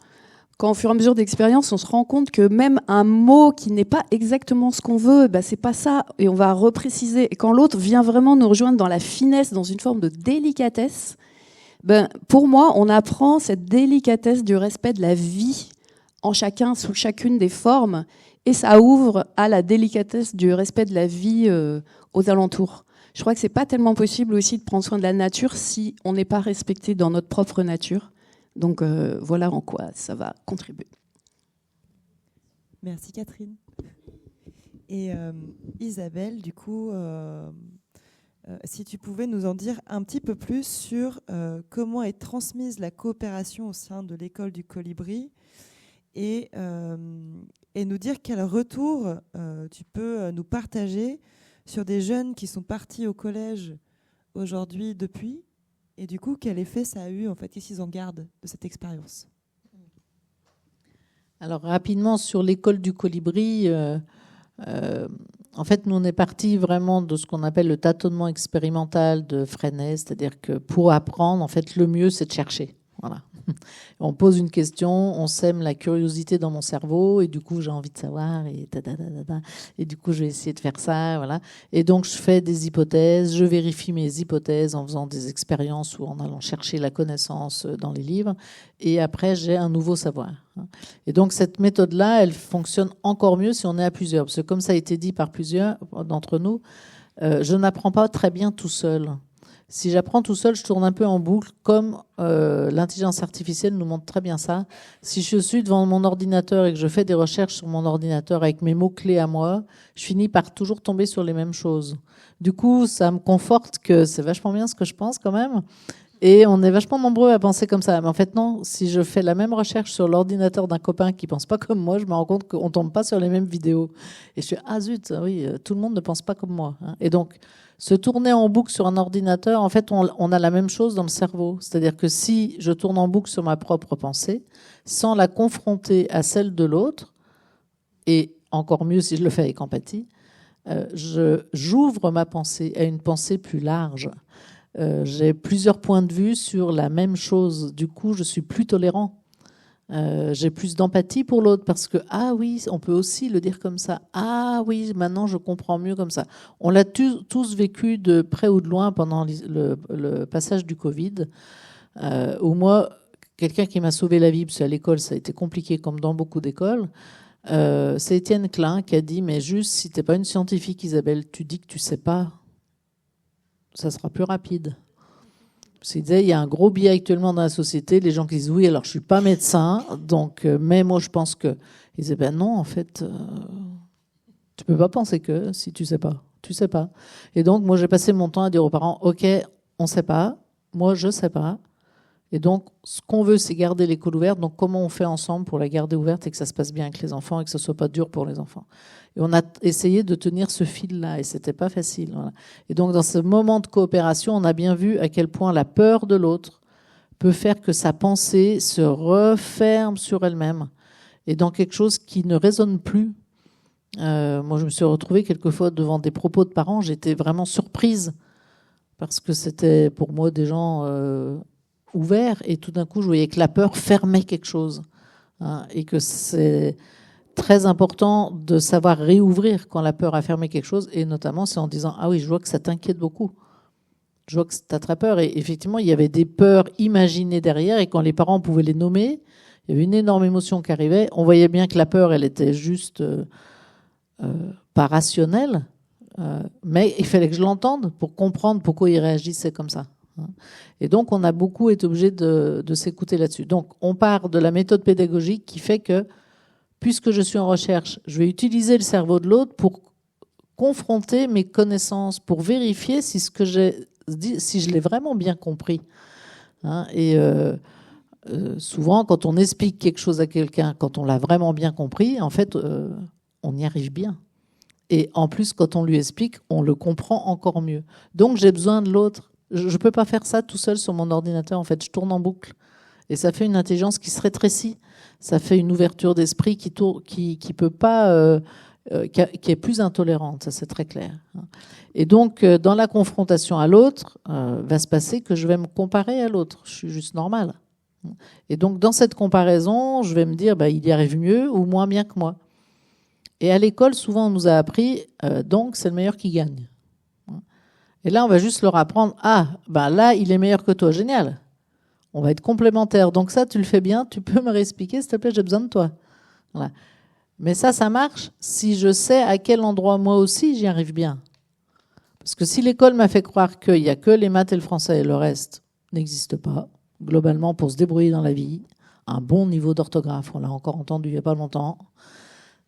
quand au fur et à mesure d'expérience, on se rend compte que même un mot qui n'est pas exactement ce qu'on veut, c'est pas ça, et on va repréciser. Et quand l'autre vient vraiment nous rejoindre dans la finesse, dans une forme de délicatesse, pour moi, on apprend cette délicatesse du respect de la vie en chacun, sous chacune des formes, et ça ouvre à la délicatesse du respect de la vie aux alentours. Je crois que c'est pas tellement possible aussi de prendre soin de la nature si on n'est pas respecté dans notre propre nature. Donc voilà en quoi ça va contribuer.
Merci Catherine. Et Isabelle, du coup, si tu pouvais nous en dire un petit peu plus sur comment est transmise la coopération au sein de l'école du Colibri et nous dire quel retour tu peux nous partager sur des jeunes qui sont partis au collège aujourd'hui depuis. Et du coup, quel effet ça a eu, en fait, qu'est-ce qu'ils en gardent de cette expérience?
Alors, rapidement, sur l'école du Colibri, en fait, nous, on est partis vraiment de ce qu'on appelle le tâtonnement expérimental de Freinet, c'est-à-dire que pour apprendre, en fait, le mieux, c'est de chercher. Voilà. On pose une question, on sème la curiosité dans mon cerveau et du coup j'ai envie de savoir et du coup je vais essayer de faire ça, voilà. Et donc je fais des hypothèses, je vérifie mes hypothèses en faisant des expériences ou en allant chercher la connaissance dans les livres et après j'ai un nouveau savoir. Et donc cette méthode-là, elle fonctionne encore mieux si on est à plusieurs, parce que comme ça a été dit par plusieurs d'entre nous, je n'apprends pas très bien tout seul. Si j'apprends tout seul, je tourne un peu en boucle, comme l'intelligence artificielle nous montre très bien ça. Si je suis devant mon ordinateur et que je fais des recherches sur mon ordinateur avec mes mots-clés à moi, je finis par toujours tomber sur les mêmes choses. Du coup, ça me conforte que c'est vachement bien ce que je pense quand même. Et on est vachement nombreux à penser comme ça. Mais en fait, non, si je fais la même recherche sur l'ordinateur d'un copain qui ne pense pas comme moi, je me rends compte qu'on ne tombe pas sur les mêmes vidéos. Et je suis, ah zut, oui, tout le monde ne pense pas comme moi. Et donc, se tourner en boucle sur un ordinateur, en fait, on a la même chose dans le cerveau. C'est-à-dire que si je tourne en boucle sur ma propre pensée, sans la confronter à celle de l'autre, et encore mieux si je le fais avec empathie, j'ouvre ma pensée à une pensée plus large. J'ai plusieurs points de vue sur la même chose. Du coup, je suis plus tolérant. J'ai plus d'empathie pour l'autre parce que, ah oui, on peut aussi le dire comme ça. Ah oui, maintenant je comprends mieux comme ça. On l'a tous vécu de près ou de loin pendant le passage du Covid. Ou moi, quelqu'un qui m'a sauvé la vie, parce qu'à l'école, ça a été compliqué, comme dans beaucoup d'écoles, c'est Étienne Klein qui a dit, mais juste, si tu n'es pas une scientifique, Isabelle, tu dis que tu ne sais pas, ça sera plus rapide. Il disait, il y a un gros biais actuellement dans la société, les gens qui disent, oui, alors je ne suis pas médecin, donc, mais moi, je pense que... Ils disaient, ben non, en fait, tu ne peux pas penser que si tu ne sais pas. Tu ne sais pas. Et donc, moi, j'ai passé mon temps à dire aux parents, OK, on ne sait pas, moi, je ne sais pas. Et donc, ce qu'on veut, c'est garder l'école ouverte. Donc, comment on fait ensemble pour la garder ouverte et que ça se passe bien avec les enfants et que ce ne soit pas dur pour les enfants. Et on a essayé de tenir ce fil-là et ce n'était pas facile. Voilà. Et donc, dans ce moment de coopération, on a bien vu à quel point la peur de l'autre peut faire que sa pensée se referme sur elle-même et dans quelque chose qui ne résonne plus. Moi, je me suis retrouvée quelquefois devant des propos de parents. J'étais vraiment surprise parce que c'était pour moi des gens... ouvert et tout d'un coup je voyais que la peur fermait quelque chose, hein, et que c'est très important de savoir réouvrir quand la peur a fermé quelque chose, et notamment c'est en disant ah oui, je vois que ça t'inquiète beaucoup, je vois que tu as très peur. Et effectivement il y avait des peurs imaginées derrière, et quand les parents pouvaient les nommer, il y avait une énorme émotion qui arrivait. On voyait bien que la peur elle était juste pas rationnelle, mais il fallait que je l'entende pour comprendre pourquoi ils réagissaient comme ça. Et donc, on a beaucoup été obligé de s'écouter là-dessus. Donc, on part de la méthode pédagogique qui fait que, puisque je suis en recherche, je vais utiliser le cerveau de l'autre pour confronter mes connaissances, pour vérifier si ce que j'ai dit, si je l'ai vraiment bien compris. Hein, et souvent, quand on explique quelque chose à quelqu'un, quand on l'a vraiment bien compris, en fait, on y arrive bien. Et en plus, quand on lui explique, on le comprend encore mieux. Donc, j'ai besoin de l'autre. Je ne peux pas faire ça tout seul sur mon ordinateur. En fait, je tourne en boucle. Et ça fait une intelligence qui se rétrécit. Ça fait une ouverture d'esprit qui peut pas, qui est plus intolérante. Ça, c'est très clair. Et donc, dans la confrontation à l'autre, va se passer que je vais me comparer à l'autre. Je suis juste normale. Et donc, dans cette comparaison, je vais me dire, il y arrive mieux ou moins bien que moi. Et à l'école, souvent, on nous a appris, donc, c'est le meilleur qui gagne. Et là, on va juste leur apprendre, là, il est meilleur que toi, génial. On va être complémentaires. Donc ça, tu le fais bien, tu peux me réexpliquer, s'il te plaît, j'ai besoin de toi. Voilà. Mais ça marche si je sais à quel endroit, moi aussi, j'y arrive bien. Parce que si l'école m'a fait croire qu'il n'y a que les maths et le français et le reste n'existe pas, globalement, pour se débrouiller dans la vie, un bon niveau d'orthographe, on l'a encore entendu il n'y a pas longtemps,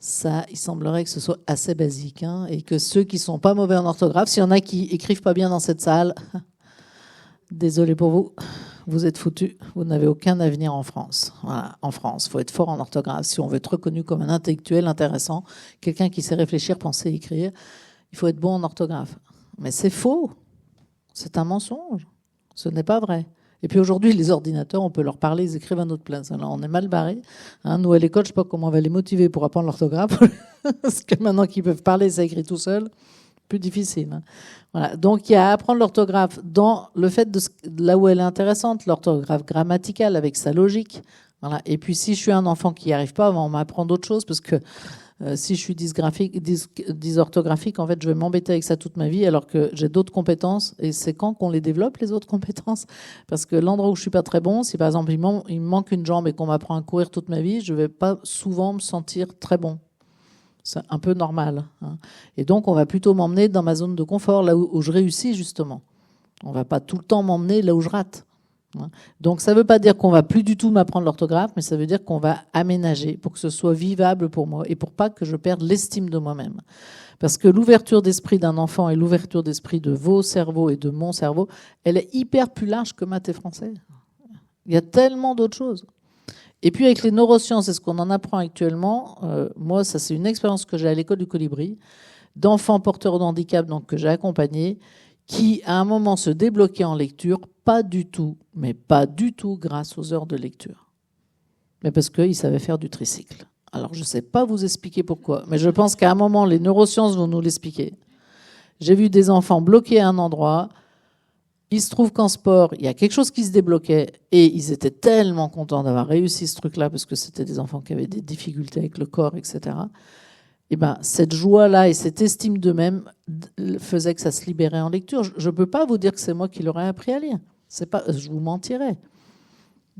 ça, il semblerait que ce soit assez basique, hein, et que ceux qui ne sont pas mauvais en orthographe, s'il y en a qui écrivent pas bien dans cette salle, désolé pour vous, vous êtes foutus, vous n'avez aucun avenir en France. Voilà, en France, il faut être fort en orthographe. Si on veut être reconnu comme un intellectuel intéressant, quelqu'un qui sait réfléchir, penser, écrire, il faut être bon en orthographe. Mais c'est faux, c'est un mensonge, ce n'est pas vrai. Et puis aujourd'hui, les ordinateurs, on peut leur parler, ils écrivent à notre place. Alors on est mal barrés. Hein, nous, à l'école, je ne sais pas comment on va les motiver pour apprendre l'orthographe. Parce que maintenant qu'ils peuvent parler, ça écrit tout seul, plus difficile. Hein. Voilà. Donc il y a à apprendre l'orthographe dans le fait de là où elle est intéressante, l'orthographe grammaticale avec sa logique. Voilà. Et puis si je suis un enfant qui n'y arrive pas, on m'apprend d'autres choses parce que si je suis dysorthographique, en fait, je vais m'embêter avec ça toute ma vie, alors que j'ai d'autres compétences. Et c'est quand qu'on les développe, les autres compétences? Parce que l'endroit où je suis pas très bon, si par exemple il me manque une jambe et qu'on m'apprend à courir toute ma vie, je vais pas souvent me sentir très bon. C'est un peu normal. Hein. Et donc, on va plutôt m'emmener dans ma zone de confort, là où je réussis, justement. On va pas tout le temps m'emmener là où je rate. Donc ça ne veut pas dire qu'on va plus du tout m'apprendre l'orthographe, mais ça veut dire qu'on va aménager pour que ce soit vivable pour moi et pour pas que je perde l'estime de moi-même. Parce que l'ouverture d'esprit d'un enfant et l'ouverture d'esprit de vos cerveaux et de mon cerveau, elle est hyper plus large que maths et français. Il y a tellement d'autres choses. Et puis avec les neurosciences et ce qu'on en apprend actuellement, moi ça c'est une expérience que j'ai à l'école du Colibri, d'enfants porteurs de handicap donc, que j'ai accompagnés, qui à un moment se débloquaient en lecture, pas du tout, mais pas du tout grâce aux heures de lecture. Mais parce qu'ils savaient faire du tricycle. Alors je ne sais pas vous expliquer pourquoi, mais je pense qu'à un moment, les neurosciences vont nous l'expliquer. J'ai vu des enfants bloqués à un endroit. Il se trouve qu'en sport, il y a quelque chose qui se débloquait et ils étaient tellement contents d'avoir réussi ce truc-là parce que c'était des enfants qui avaient des difficultés avec le corps, etc. Et cette joie-là et cette estime d'eux-mêmes faisait que ça se libérait en lecture. Je ne peux pas vous dire que c'est moi qui leur ai appris à lire. C'est pas, je vous mentirais.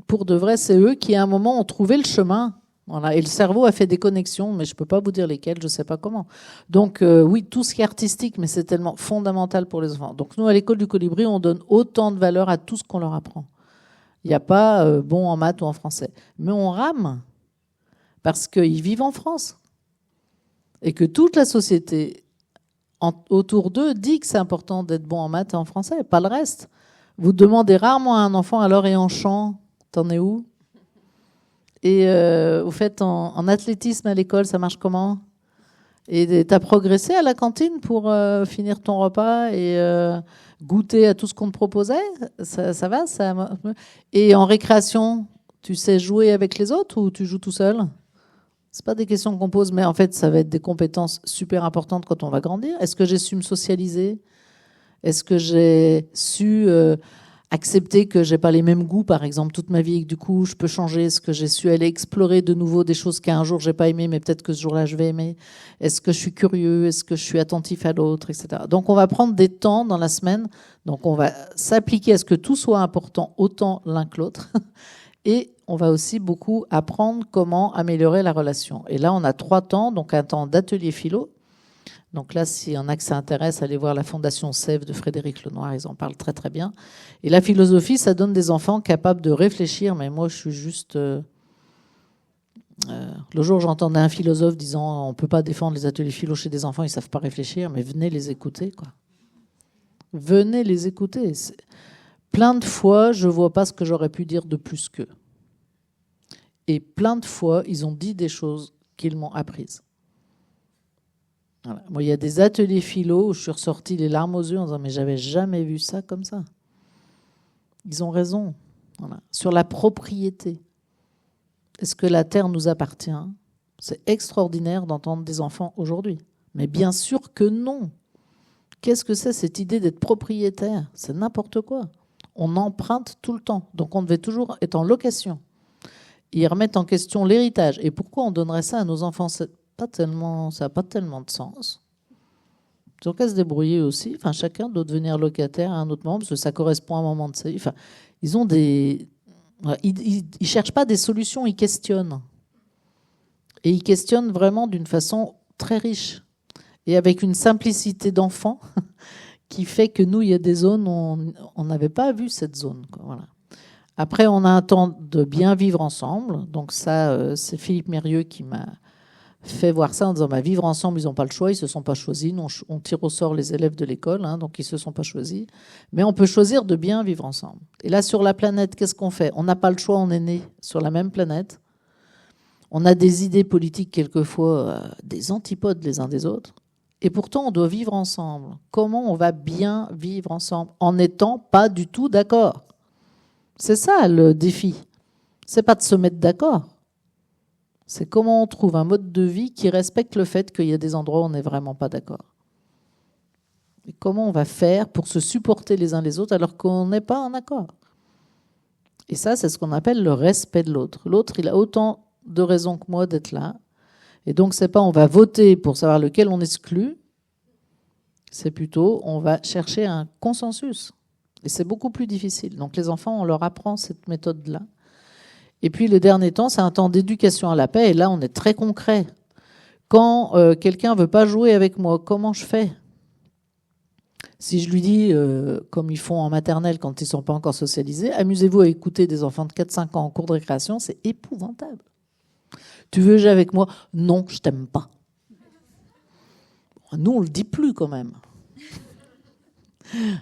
Pour de vrai, c'est eux qui, à un moment, ont trouvé le chemin. Voilà. Et le cerveau a fait des connexions, mais je ne peux pas vous dire lesquelles, je ne sais pas comment. Donc, oui, tout ce qui est artistique, mais c'est tellement fondamental pour les enfants. Donc, nous, à l'école du Colibri, on donne autant de valeur à tout ce qu'on leur apprend. Il n'y a pas bon en maths ou en français. Mais on rame parce qu'ils vivent en France. Et que toute la société autour d'eux dit que c'est important d'être bon en maths et en français, pas le reste. Vous demandez rarement à un enfant, alors, et en chant, t'en es où ? Et au fait, en athlétisme à l'école, ça marche comment ? Et t'as progressé à la cantine pour finir ton repas et goûter à tout ce qu'on te proposait ? Ça va ça... Et en récréation, tu sais jouer avec les autres ou tu joues tout seul ? C'est pas des questions qu'on pose, mais en fait, ça va être des compétences super importantes quand on va grandir. Est-ce que j'ai su me socialiser ? Est-ce que j'ai su accepter que j'ai pas les mêmes goûts, par exemple, toute ma vie, et que du coup, je peux changer? Est-ce que j'ai su aller explorer de nouveau des choses qu'un jour j'ai pas aimé, mais peut-être que ce jour-là je vais aimer? Est-ce que je suis curieux? Est-ce que je suis attentif à l'autre, etc. Donc, on va prendre des temps dans la semaine. Donc, on va s'appliquer à ce que tout soit important autant l'un que l'autre. Et on va aussi beaucoup apprendre comment améliorer la relation. Et là, on a 3 temps, donc un temps d'atelier philo. Donc là, s'il y en a que ça intéresse, allez voir la Fondation Sèvres de Frédéric Lenoir, ils en parlent très très bien. Et la philosophie, ça donne des enfants capables de réfléchir, mais moi je suis juste... le jour, j'entendais un philosophe disant on ne peut pas défendre les ateliers philo chez des enfants, ils ne savent pas réfléchir, mais venez les écouter, quoi. Venez les écouter. Plein de fois, je ne vois pas ce que j'aurais pu dire de plus qu'eux. Et plein de fois, ils ont dit des choses qu'ils m'ont apprises. Voilà. Moi, il y a des ateliers philo où je suis ressortie les larmes aux yeux en disant mais j'avais jamais vu ça comme ça. Ils ont raison. Voilà. Sur la propriété. Est-ce que la terre nous appartient ? C'est extraordinaire d'entendre des enfants aujourd'hui. Mais bien sûr que non. Qu'est-ce que c'est cette idée d'être propriétaire ? C'est n'importe quoi. On emprunte tout le temps. Donc on devait toujours être en location. Ils remettent en question l'héritage. Et pourquoi on donnerait ça à nos enfants ? Ça n'a pas tellement de sens. Ils ont qu'à se débrouiller aussi. Enfin, chacun doit devenir locataire à un autre moment parce que ça correspond à un moment de sa vie. Enfin, ils ont des... Ils cherchent pas des solutions, ils questionnent. Et ils questionnent vraiment d'une façon très riche. Et avec une simplicité d'enfant qui fait que nous, il y a des zones où on n'avait pas vu cette zone, quoi. Voilà. Après, on a un temps de bien vivre ensemble. Donc ça, c'est Philippe Mérieux qui m'a fait voir ça en disant vivre ensemble, ils n'ont pas le choix, ils ne se sont pas choisis. Nous, on tire au sort les élèves de l'école, hein, donc ils ne se sont pas choisis. Mais on peut choisir de bien vivre ensemble. Et là, sur la planète, qu'est-ce qu'on fait ? On n'a pas le choix, on est né sur la même planète. On a des idées politiques, quelquefois, des antipodes les uns des autres. Et pourtant, on doit vivre ensemble. Comment on va bien vivre ensemble en n'étant pas du tout d'accord ? C'est ça le défi. C'est pas de se mettre d'accord. C'est comment on trouve un mode de vie qui respecte le fait qu'il y a des endroits où on n'est vraiment pas d'accord. Et comment on va faire pour se supporter les uns les autres alors qu'on n'est pas en accord. Et ça, c'est ce qu'on appelle le respect de l'autre. L'autre, il a autant de raisons que moi d'être là. Et donc, c'est pas on va voter pour savoir lequel on exclut. C'est plutôt on va chercher un consensus. Et c'est beaucoup plus difficile. Donc les enfants, on leur apprend cette méthode-là. Et puis le dernier temps, c'est un temps d'éducation à la paix. Et là, on est très concret. Quand quelqu'un ne veut pas jouer avec moi, comment je fais ? Si je lui dis, comme ils font en maternelle quand ils ne sont pas encore socialisés, amusez-vous à écouter des enfants de 4-5 ans en cours de récréation, c'est épouvantable. Tu veux jouer avec moi ? Non, je t'aime pas. Nous, on ne le dit plus quand même.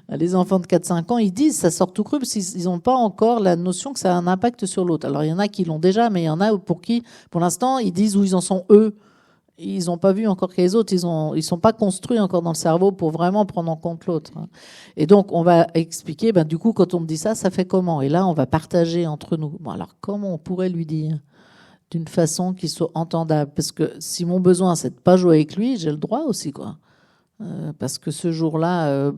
Les enfants de 4-5 ans, ils disent, ça sort tout cru, parce qu'ils n'ont pas encore la notion que ça a un impact sur l'autre. Alors, il y en a qui l'ont déjà, mais il y en a pour qui, pour l'instant, ils disent où ils en sont eux. Ils n'ont pas vu encore que les autres, ils sont pas construits encore dans le cerveau pour vraiment prendre en compte l'autre. Et donc, on va expliquer, du coup, quand on me dit ça, ça fait comment ? Et là, on va partager entre nous. Bon, alors, comment on pourrait lui dire d'une façon qui soit entendable ? Parce que si mon besoin, c'est de pas jouer avec lui, j'ai le droit aussi, quoi. Parce que ce jour-là,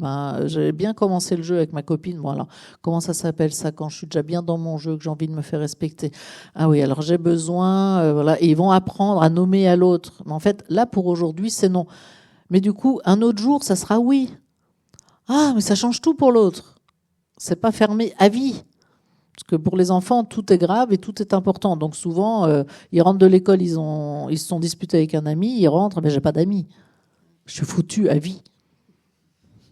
j'avais bien commencé le jeu avec ma copine. Bon, alors, comment ça s'appelle ça quand je suis déjà bien dans mon jeu, que j'ai envie de me faire respecter ? Ah oui, alors j'ai besoin, voilà. Et ils vont apprendre à nommer à l'autre. Mais en fait, là, pour aujourd'hui, c'est non. Mais du coup, un autre jour, ça sera oui. Ah, mais ça change tout pour l'autre. C'est pas fermé à vie. Parce que pour les enfants, tout est grave et tout est important. Donc souvent, ils rentrent de l'école, ils se sont disputés avec un ami, ils rentrent, mais j'ai pas d'amis. Je suis foutu à vie.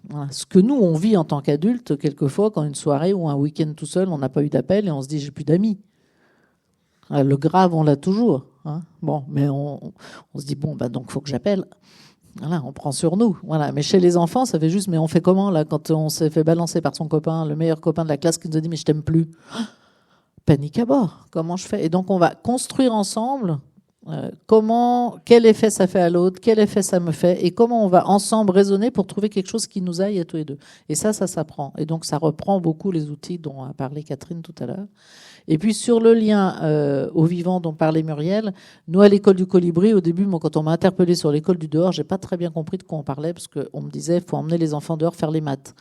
Voilà. Ce que nous, on vit en tant qu'adultes, quelquefois, quand une soirée ou un week-end tout seul, on n'a pas eu d'appel et on se dit, j'ai plus d'amis. Le grave, on l'a toujours. Hein. Bon, mais on se dit, bon, bah, donc, faut que j'appelle. Voilà, on prend sur nous. Voilà. Mais chez les enfants, ça fait juste, mais on fait comment, là, quand on s'est fait balancer par son copain, le meilleur copain de la classe, qui nous a dit, mais je t'aime plus. Panique à bord. Comment je fais? Et donc, on va construire ensemble quel effet ça fait à l'autre, quel effet ça me fait, et comment on va ensemble raisonner pour trouver quelque chose qui nous aille à tous les deux. Et ça s'apprend. Et donc, ça reprend beaucoup les outils dont a parlé Catherine tout à l'heure. Et puis sur le lien au vivant dont parlait Muriel, nous à l'école du Colibri, au début, moi, quand on m'a interpellé sur l'école du dehors, j'ai pas très bien compris de quoi on parlait, parce qu'on me disait il faut emmener les enfants dehors faire les maths.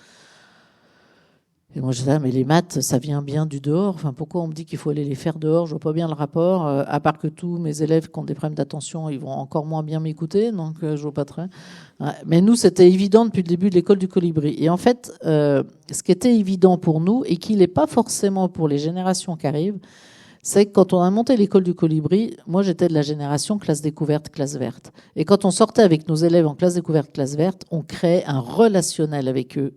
Et moi je disais mais les maths, ça vient bien du dehors. Enfin, pourquoi on me dit qu'il faut aller les faire dehors? Je vois pas bien le rapport. À part que tous mes élèves qui ont des problèmes d'attention, ils vont encore moins bien m'écouter, donc je vois pas très. Ouais. Mais nous, c'était évident depuis le début de l'école du Colibri. Et en fait, ce qui était évident pour nous et qui n'est pas forcément pour les générations qui arrivent, c'est que quand on a monté l'école du Colibri, moi j'étais de la génération classe découverte, classe verte. Et quand on sortait avec nos élèves en classe découverte, classe verte, on créait un relationnel avec eux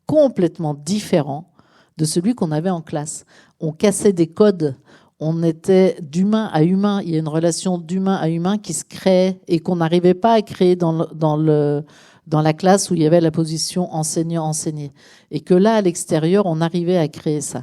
complètement différent de celui qu'on avait en classe. On cassait des codes, on était d'humain à humain, il y a une relation d'humain à humain qui se crée et qu'on n'arrivait pas à créer dans la classe où il y avait la position enseignant-enseigné. Et que là, à l'extérieur, on arrivait à créer ça.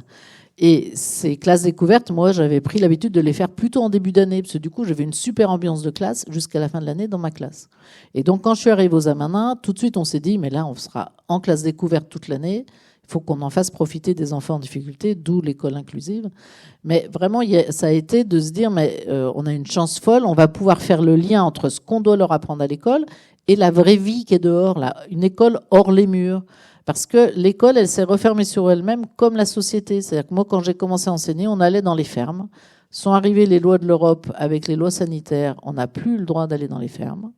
Et ces classes découvertes, moi, j'avais pris l'habitude de les faire plutôt en début d'année, parce que du coup, j'avais une super ambiance de classe jusqu'à la fin de l'année dans ma classe. Et donc, quand je suis arrivée aux Amanins, tout de suite, on s'est dit, mais là, on sera en classe découverte toute l'année. Il faut qu'on en fasse profiter des enfants en difficulté, d'où l'école inclusive. Mais vraiment, ça a été de se dire, mais on a une chance folle, on va pouvoir faire le lien entre ce qu'on doit leur apprendre à l'école et la vraie vie qui est dehors, là, une école hors les murs. Parce que l'école, elle s'est refermée sur elle-même comme la société. C'est-à-dire que moi, quand j'ai commencé à enseigner, on allait dans les fermes. Sont arrivées les lois de l'Europe avec les lois sanitaires. On n'a plus eu le droit d'aller dans les fermes.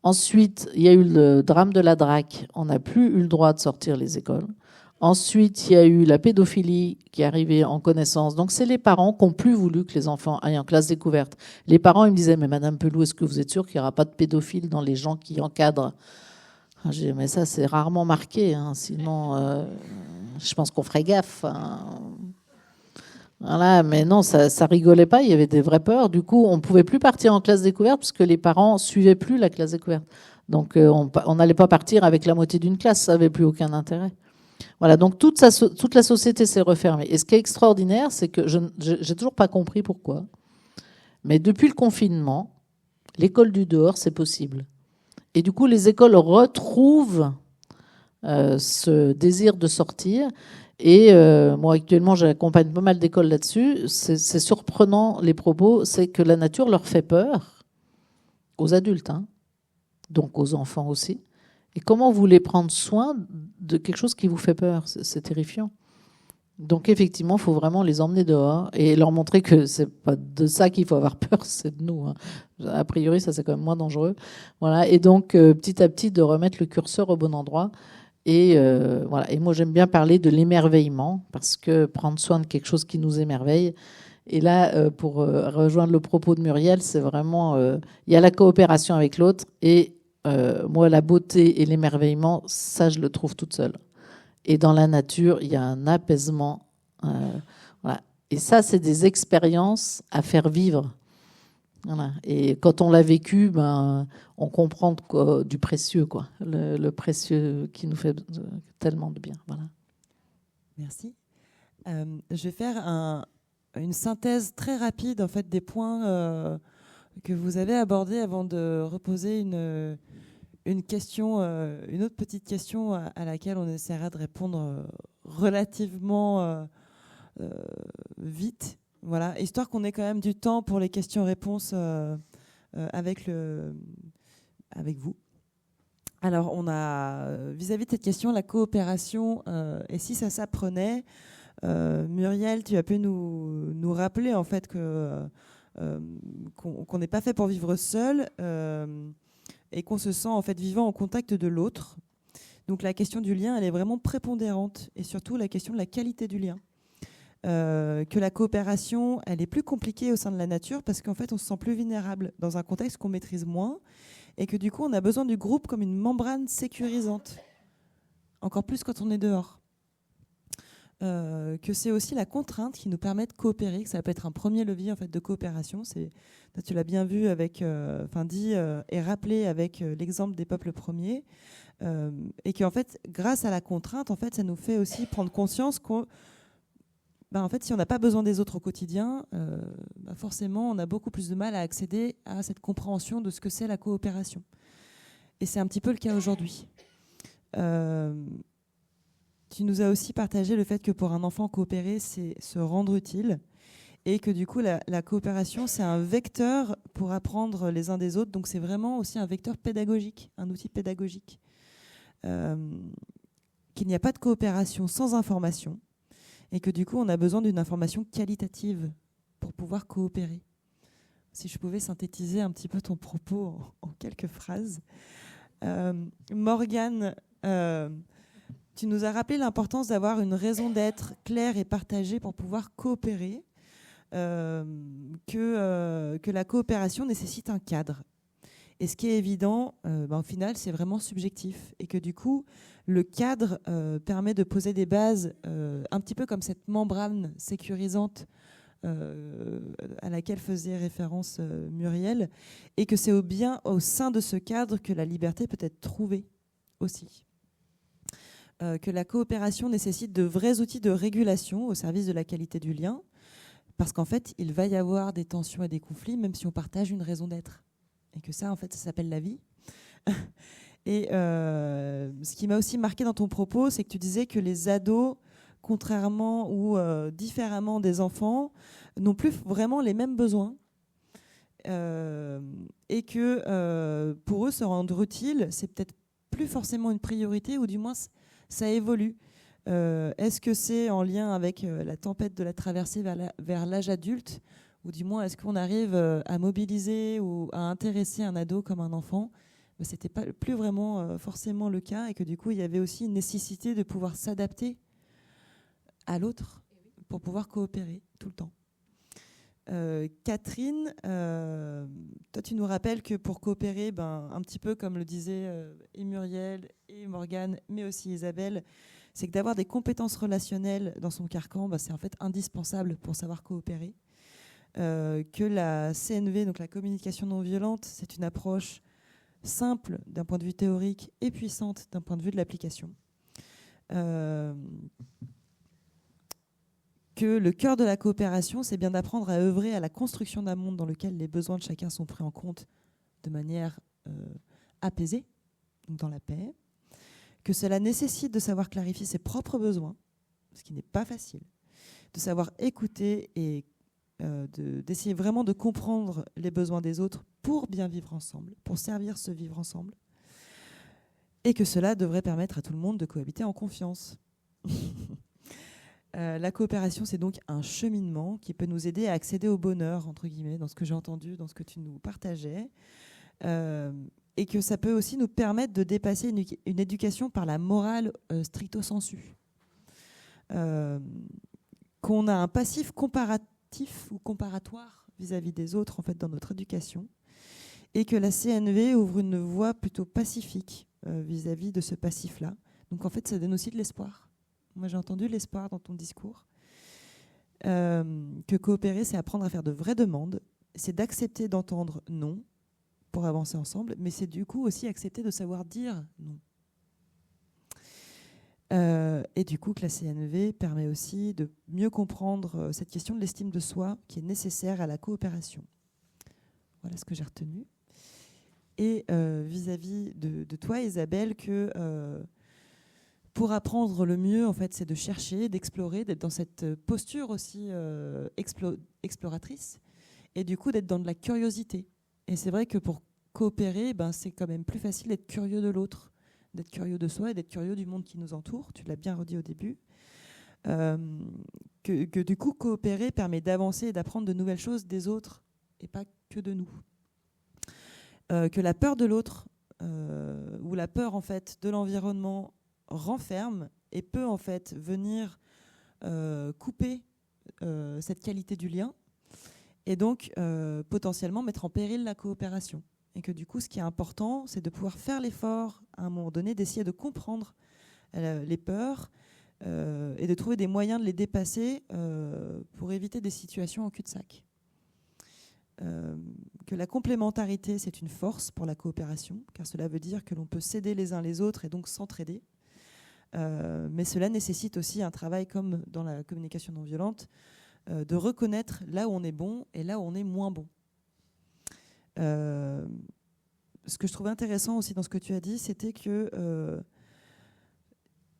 Ensuite, il y a eu le drame de la DRAC. On n'a plus eu le droit de sortir les écoles. Ensuite, il y a eu la pédophilie qui est arrivée en connaissance. Donc, c'est les parents qui n'ont plus voulu que les enfants aillent en classe découverte. Les parents, ils me disaient, mais Madame Pelou, est-ce que vous êtes sûre qu'il n'y aura pas de pédophiles dans les gens qui encadrent? J'ai dit, mais ça, c'est rarement marqué. Hein. Sinon, je pense qu'on ferait gaffe. Hein. Voilà, mais non, ça rigolait pas. Il y avait des vraies peurs. Du coup, on ne pouvait plus partir en classe découverte parce que les parents suivaient plus la classe découverte. Donc, on n'allait pas partir avec la moitié d'une classe. Ça n'avait plus aucun intérêt. Voilà, donc toute la société s'est refermée. Et ce qui est extraordinaire, c'est que je n'ai toujours pas compris pourquoi. Mais depuis le confinement, l'école du dehors, c'est possible. Et du coup, les écoles retrouvent ce désir de sortir. Et moi, actuellement, j'accompagne pas mal d'écoles là-dessus. C'est surprenant, les propos. C'est que la nature leur fait peur, aux adultes, hein, donc aux enfants aussi. Et comment vous voulez prendre soin de quelque chose qui vous fait peur? C'est terrifiant. Donc, effectivement, il faut vraiment les emmener dehors et leur montrer que c'est pas de ça qu'il faut avoir peur, c'est de nous. Hein. A priori, ça, c'est quand même moins dangereux. Voilà. Et donc, petit à petit, de remettre le curseur au bon endroit. Et voilà. Et moi, j'aime bien parler de l'émerveillement parce que prendre soin de quelque chose qui nous émerveille. Et là, pour rejoindre le propos de Muriel, c'est vraiment... il y a la coopération avec l'autre et moi, la beauté et l'émerveillement, ça, je le trouve toute seule. Et dans la nature, il y a un apaisement. Voilà. Et ça, c'est des expériences à faire vivre. Voilà. Et quand on l'a vécu, on comprend du précieux, quoi. Le précieux qui nous fait tellement de bien. Voilà.
Merci. Je vais faire une synthèse très rapide en fait, des points que vous avez abordés avant de reposer une question, une autre petite question à laquelle on essaiera de répondre relativement vite, voilà, histoire qu'on ait quand même du temps pour les questions-réponses avec vous. Alors, on a vis-à-vis de cette question, la coopération, et si ça s'apprenait, Muriel, tu as pu nous rappeler en fait qu'on n'est pas fait pour vivre seul. Et qu'on se sent en fait vivant en contact de l'autre. Donc la question du lien, elle est vraiment prépondérante, et surtout la question de la qualité du lien. que la coopération, elle est plus compliquée au sein de la nature parce qu'en fait, on se sent plus vulnérable dans un contexte qu'on maîtrise moins et que du coup, on a besoin du groupe comme une membrane sécurisante, encore plus quand on est dehors. Que c'est aussi la contrainte qui nous permet de coopérer, que ça peut être un premier levier en fait, de coopération. Tu l'as bien vu avec, dit et rappelé avec l'exemple des peuples premiers, et qu'en fait, grâce à la contrainte, en fait, ça nous fait aussi prendre conscience qu'on en fait, si on n'a pas besoin des autres au quotidien, forcément, on a beaucoup plus de mal à accéder à cette compréhension de ce que c'est la coopération. Et c'est un petit peu le cas aujourd'hui. Tu nous as aussi partagé le fait que pour un enfant, coopérer, c'est se rendre utile. Et que du coup, la coopération, c'est un vecteur pour apprendre les uns des autres. Donc c'est vraiment aussi un vecteur pédagogique, un outil pédagogique. Qu'il n'y a pas de coopération sans information. Et que du coup, on a besoin d'une information qualitative pour pouvoir coopérer. Si je pouvais synthétiser un petit peu ton propos en quelques phrases. Morgane, tu nous as rappelé l'importance d'avoir une raison d'être claire et partagée pour pouvoir coopérer, que la coopération nécessite un cadre. Et ce qui est évident, au final, c'est vraiment subjectif. Et que du coup, le cadre permet de poser des bases, un petit peu comme cette membrane sécurisante à laquelle faisait référence Muriel. Et que c'est bien au sein de ce cadre que la liberté peut être trouvée aussi. Que la coopération nécessite de vrais outils de régulation au service de la qualité du lien. Parce qu'en fait, il va y avoir des tensions et des conflits, même si on partage une raison d'être. Et que ça, en fait, ça s'appelle la vie. Et ce qui m'a aussi marqué dans ton propos, c'est que tu disais que les ados, contrairement ou différemment des enfants, n'ont plus vraiment les mêmes besoins. Et que pour eux, se rendre utile, c'est peut-être plus forcément une priorité, ou du moins, ça évolue. Est-ce que c'est en lien avec la tempête de la traversée vers l'âge adulte, ou du moins est-ce qu'on arrive à mobiliser ou à intéresser un ado comme un enfant? Mais c'était plus vraiment forcément le cas, et que du coup il y avait aussi une nécessité de pouvoir s'adapter à l'autre pour pouvoir coopérer tout le temps. Catherine, toi tu nous rappelles que pour coopérer, un petit peu comme le disaient et Muriel et Morgane, mais aussi Isabelle, c'est que d'avoir des compétences relationnelles dans son carcan, c'est en fait indispensable pour savoir coopérer. Que la CNV, donc la communication non violente, c'est une approche simple d'un point de vue théorique et puissante d'un point de vue de l'application. Que le cœur de la coopération, c'est bien d'apprendre à œuvrer à la construction d'un monde dans lequel les besoins de chacun sont pris en compte de manière apaisée, donc dans la paix. Que cela nécessite de savoir clarifier ses propres besoins, ce qui n'est pas facile, de savoir écouter et d'essayer vraiment de comprendre les besoins des autres pour bien vivre ensemble, pour servir ce vivre ensemble, et que cela devrait permettre à tout le monde de cohabiter en confiance. La coopération, c'est donc un cheminement qui peut nous aider à accéder au bonheur, entre guillemets, dans ce que j'ai entendu, dans ce que tu nous partageais, et que ça peut aussi nous permettre de dépasser une éducation par la morale stricto sensu. Qu'on a un passif comparatif ou comparatoire vis-à-vis des autres en fait, dans notre éducation, et que la CNV ouvre une voie plutôt pacifique vis-à-vis de ce passif-là. Donc en fait, ça donne aussi de l'espoir. Moi, j'ai entendu l'espoir dans ton discours. Que coopérer, c'est apprendre à faire de vraies demandes, c'est d'accepter d'entendre non pour avancer ensemble, mais c'est du coup aussi accepter de savoir dire non. Et du coup, que la CNV permet aussi de mieux comprendre cette question de l'estime de soi qui est nécessaire à la coopération. Voilà ce que j'ai retenu. Et vis-à-vis de toi, Isabelle, que pour apprendre le mieux, en fait, c'est de chercher, d'explorer, d'être dans cette posture aussi exploratrice, et du coup d'être dans de la curiosité. Et c'est vrai que pour coopérer, c'est quand même plus facile d'être curieux de l'autre, d'être curieux de soi et d'être curieux du monde qui nous entoure. Tu l'as bien redit au début. Que du coup, coopérer permet d'avancer et d'apprendre de nouvelles choses des autres et pas que de nous. Que la peur de l'autre ou la peur en fait de l'environnement renferme et peut en fait venir couper cette qualité du lien et donc potentiellement mettre en péril la coopération. Et que du coup, ce qui est important, c'est de pouvoir faire l'effort, à un moment donné, d'essayer de comprendre les peurs et de trouver des moyens de les dépasser pour éviter des situations en cul-de-sac. Que la complémentarité, c'est une force pour la coopération, car cela veut dire que l'on peut s'aider les uns les autres et donc s'entraider. Mais cela nécessite aussi un travail, comme dans la communication non violente, de reconnaître là où on est bon et là où on est moins bon. Ce que je trouvais intéressant aussi dans ce que tu as dit, c'était que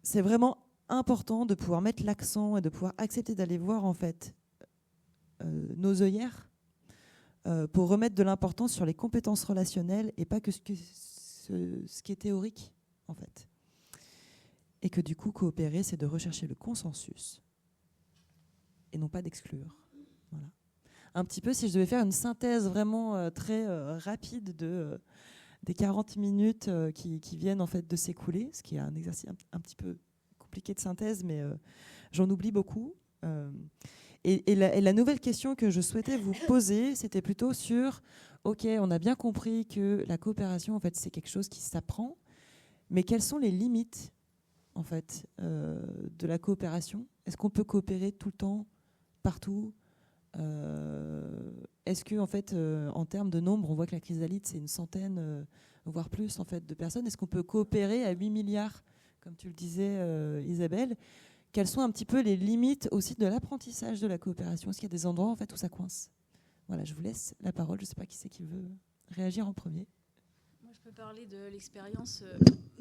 c'est vraiment important de pouvoir mettre l'accent et de pouvoir accepter d'aller voir en fait nos œillères pour remettre de l'importance sur les compétences relationnelles et pas que ce qui est théorique en fait. Et que du coup, coopérer, c'est de rechercher le consensus et non pas d'exclure. Voilà. Un petit peu, si je devais faire une synthèse vraiment très rapide des 40 minutes qui viennent en fait de s'écouler, ce qui est un exercice un petit peu compliqué de synthèse, mais j'en oublie beaucoup. Et la nouvelle question que je souhaitais vous poser, c'était plutôt sur, ok, on a bien compris que la coopération, en fait, c'est quelque chose qui s'apprend, mais quelles sont les limites en fait, de la coopération? Est-ce qu'on peut coopérer tout le temps, partout? Est-ce que, en fait, en termes de nombre, on voit que la chrysalide, c'est une centaine, voire plus, en fait, de personnes. Est-ce qu'on peut coopérer à 8 milliards, comme tu le disais, Isabelle? Quelles sont un petit peu les limites aussi de l'apprentissage de la coopération? Est-ce qu'il y a des endroits, en fait, où ça coince? Voilà, je vous laisse la parole. Je ne sais pas qui c'est qui veut réagir en premier.
Je peux parler de l'expérience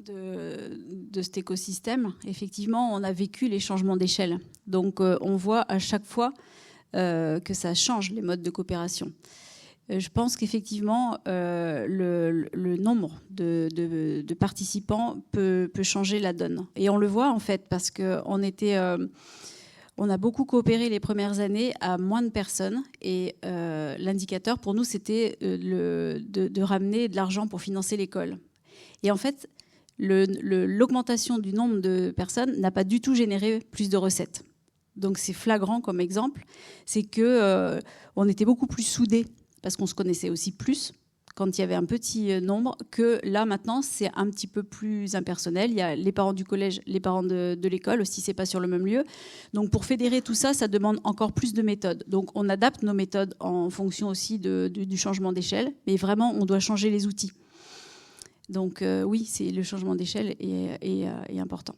de cet écosystème. Effectivement, on a vécu les changements d'échelle. Donc, on voit à chaque fois que ça change les modes de coopération. Je pense qu'effectivement, le nombre de participants peut changer la donne. Et on le voit, en fait, parce qu'on a beaucoup coopéré les premières années à moins de personnes. Et l'indicateur, pour nous, c'était de ramener de l'argent pour financer l'école. Et en fait, l'augmentation du nombre de personnes n'a pas du tout généré plus de recettes. Donc c'est flagrant comme exemple. C'est qu'on était beaucoup plus soudés, parce qu'on se connaissait aussi plus quand il y avait un petit nombre, que là, maintenant, c'est un petit peu plus impersonnel. Il y a les parents du collège, les parents de l'école, aussi, c'est pas sur le même lieu. Donc, pour fédérer tout ça, ça demande encore plus de méthodes. Donc, on adapte nos méthodes en fonction aussi du changement d'échelle. Mais vraiment, on doit changer les outils. Donc, oui, c'est le changement d'échelle est important,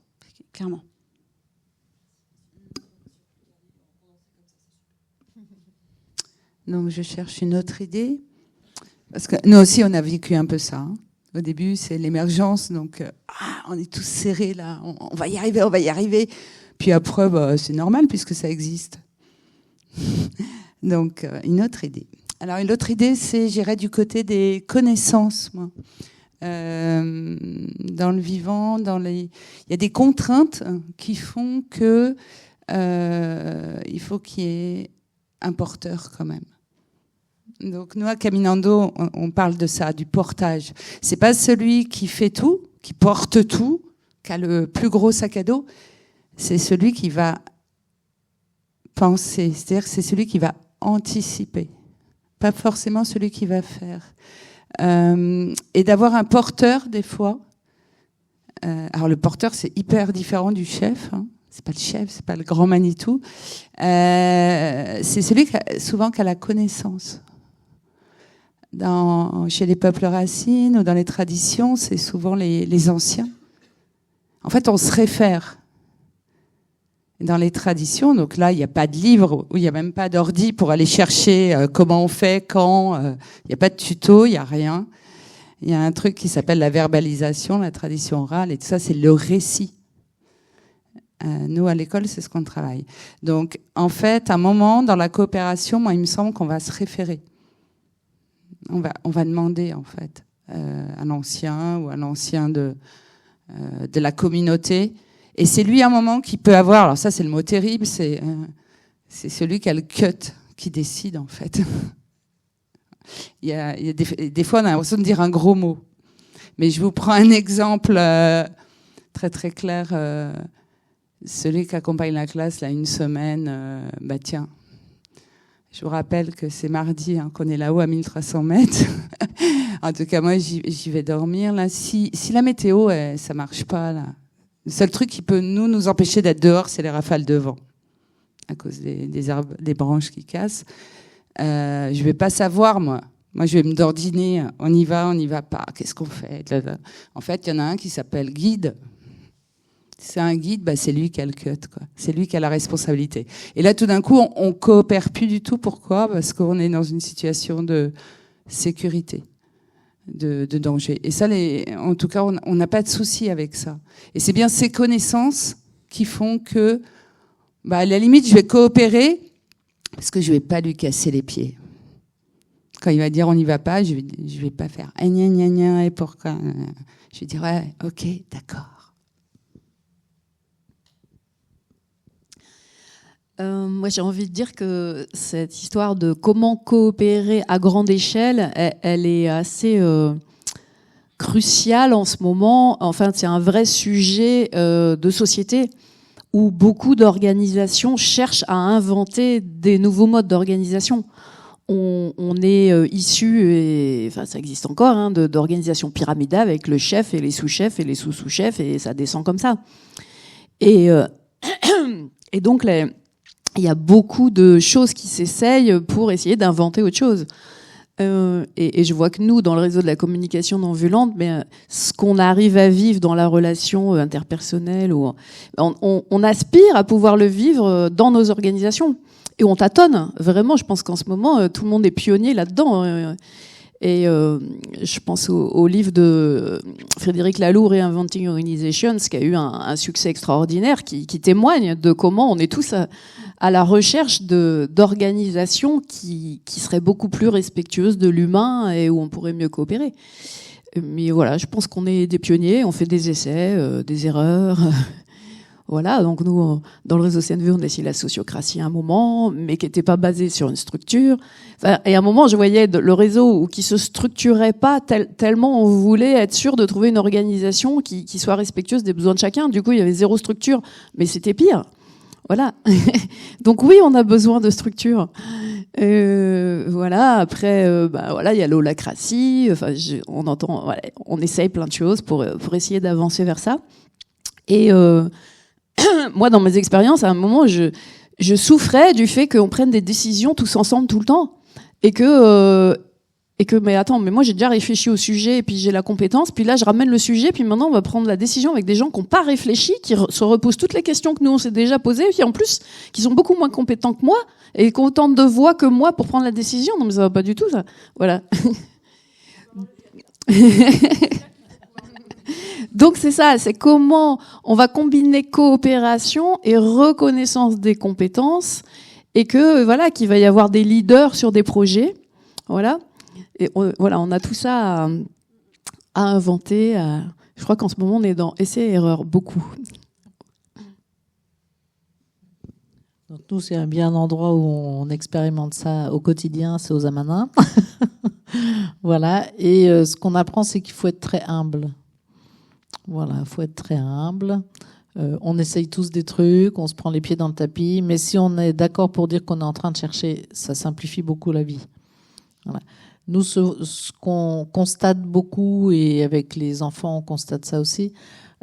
clairement.
Donc, je cherche une autre idée. Parce que nous aussi, on a vécu un peu ça. Hein. Au début, c'est l'émergence. Donc, on est tous serrés là. On va y arriver, on va y arriver. Puis après, c'est normal puisque ça existe. Donc, une autre idée. Alors, une autre idée, c'est, j'irais du côté des connaissances, moi. Dans le vivant, il y a des contraintes qui font que il faut qu'il y ait un porteur quand même. Donc nous à Caminando, on parle de ça, du portage. C'est pas celui qui fait tout, qui porte tout, qui a le plus gros sac à dos. C'est celui qui va penser, c'est-à-dire que c'est celui qui va anticiper, pas forcément celui qui va faire. Et d'avoir un porteur des fois. Alors le porteur, c'est hyper différent du chef. Hein. C'est pas le chef, c'est pas le grand Manitou. C'est celui souvent qui a la connaissance. Chez les peuples racines ou dans les traditions, c'est souvent les anciens. En fait, on se réfère. Dans les traditions, donc là, il n'y a pas de livre, il n'y a même pas d'ordi pour aller chercher comment on fait, quand. Il n'y a pas de tuto, il n'y a rien. Il y a un truc qui s'appelle la verbalisation, la tradition orale, et tout ça, c'est le récit. Nous, à l'école, c'est ce qu'on travaille. Donc, en fait, à un moment, dans la coopération, moi, il me semble qu'on va se référer. On va demander, en fait, à l'ancien ou à l'ancien de la communauté. Et c'est lui, à un moment, qui peut avoir... Alors ça, c'est le mot terrible, c'est celui qui a le cut, qui décide, en fait. il y a des fois, on a l'impression de dire un gros mot. Mais je vous prends un exemple très, très clair. celui qui accompagne la classe, là, une semaine, bah tiens, je vous rappelle que c'est mardi, hein, qu'on est là-haut à 1300 mètres. En tout cas, moi, j'y vais dormir. Là. Si la météo, ça marche pas, là. Le seul truc qui peut nous empêcher d'être dehors, c'est les rafales de vent, à cause des arbres, des branches qui cassent. Je vais pas savoir, moi. Moi, je vais me dordiner. On y va pas. Qu'est-ce qu'on fait? En fait, il y en a un qui s'appelle guide. C'est un guide, bah, c'est lui qui a le cut, quoi. C'est lui qui a la responsabilité. Et là, tout d'un coup, on coopère plus du tout. Pourquoi? Parce qu'on est dans une situation de sécurité, de danger. Et ça, en tout cas, on n'a pas de souci avec ça. Et c'est bien ces connaissances qui font que, bah, à la limite, je vais coopérer parce que je vais pas lui casser les pieds. Quand il va dire on n'y va pas, je vais pas faire ah, gna gna gna et pourquoi? Je vais dire ouais, ok, d'accord.
Moi, j'ai envie de dire que cette histoire de comment coopérer à grande échelle, elle est assez cruciale en ce moment. Enfin, c'est un vrai sujet de société où beaucoup d'organisations cherchent à inventer des nouveaux modes d'organisation. On est issu, et enfin ça existe encore, hein, d'organisations pyramidales avec le chef et les sous-chefs et les sous-sous-chefs, et ça descend comme ça. Et donc il y a beaucoup de choses qui s'essayent pour essayer d'inventer autre chose. Et je vois que nous, dans le réseau de la communication non violente, ce qu'on arrive à vivre dans la relation interpersonnelle, on aspire à pouvoir le vivre dans nos organisations. Et on tâtonne. Vraiment, je pense qu'en ce moment, tout le monde est pionnier là-dedans. Et je pense au livre de Frédéric Laloux, Reinventing Organizations, qui a eu un succès extraordinaire, qui témoigne de comment on est tous à la recherche d'organisations qui seraient beaucoup plus respectueuses de l'humain et où on pourrait mieux coopérer. Mais voilà, je pense qu'on est des pionniers, on fait des essais, des erreurs. Voilà, donc nous, dans le réseau CNV, on a essayé la sociocratie à un moment, mais qui n'était pas basée sur une structure. Enfin, et à un moment, je voyais le réseau qui se structurait pas tellement on voulait être sûr de trouver une organisation qui soit respectueuse des besoins de chacun. Du coup, il y avait zéro structure, mais c'était pire. Voilà. Donc oui, on a besoin de structure. Voilà. Après, voilà, il y a l'holacratie. Enfin, on entend, voilà, on essaye plein de choses pour essayer d'avancer vers ça. Et moi, dans mes expériences, à un moment, je souffrais du fait qu'on prenne des décisions tous ensemble tout le temps. Et que mais attends, mais moi j'ai déjà réfléchi au sujet et puis j'ai la compétence, puis là je ramène le sujet, puis maintenant on va prendre la décision avec des gens qui n'ont pas réfléchi, qui se reposent toutes les questions que nous on s'est déjà posées, et puis en plus qui sont beaucoup moins compétents que moi et qui ont autant de voix que moi pour prendre la décision. Non mais ça va pas du tout ça. Voilà. Donc c'est ça, c'est comment on va combiner coopération et reconnaissance des compétences, et que voilà, qu'il va y avoir des leaders sur des projets, voilà. Et voilà, on a tout ça à inventer. Je crois qu'en ce moment on est dans essai et erreur beaucoup.
Donc nous, c'est bien un endroit où on expérimente ça au quotidien, c'est aux Amanins. Voilà, et ce qu'on apprend, c'est qu'il faut être très humble. Voilà, il faut être très humble. On essaye tous des trucs, on se prend les pieds dans le tapis, mais si on est d'accord pour dire qu'on est en train de chercher, ça simplifie beaucoup la vie. Voilà. Nous, ce qu'on constate beaucoup, et avec les enfants, on constate ça aussi,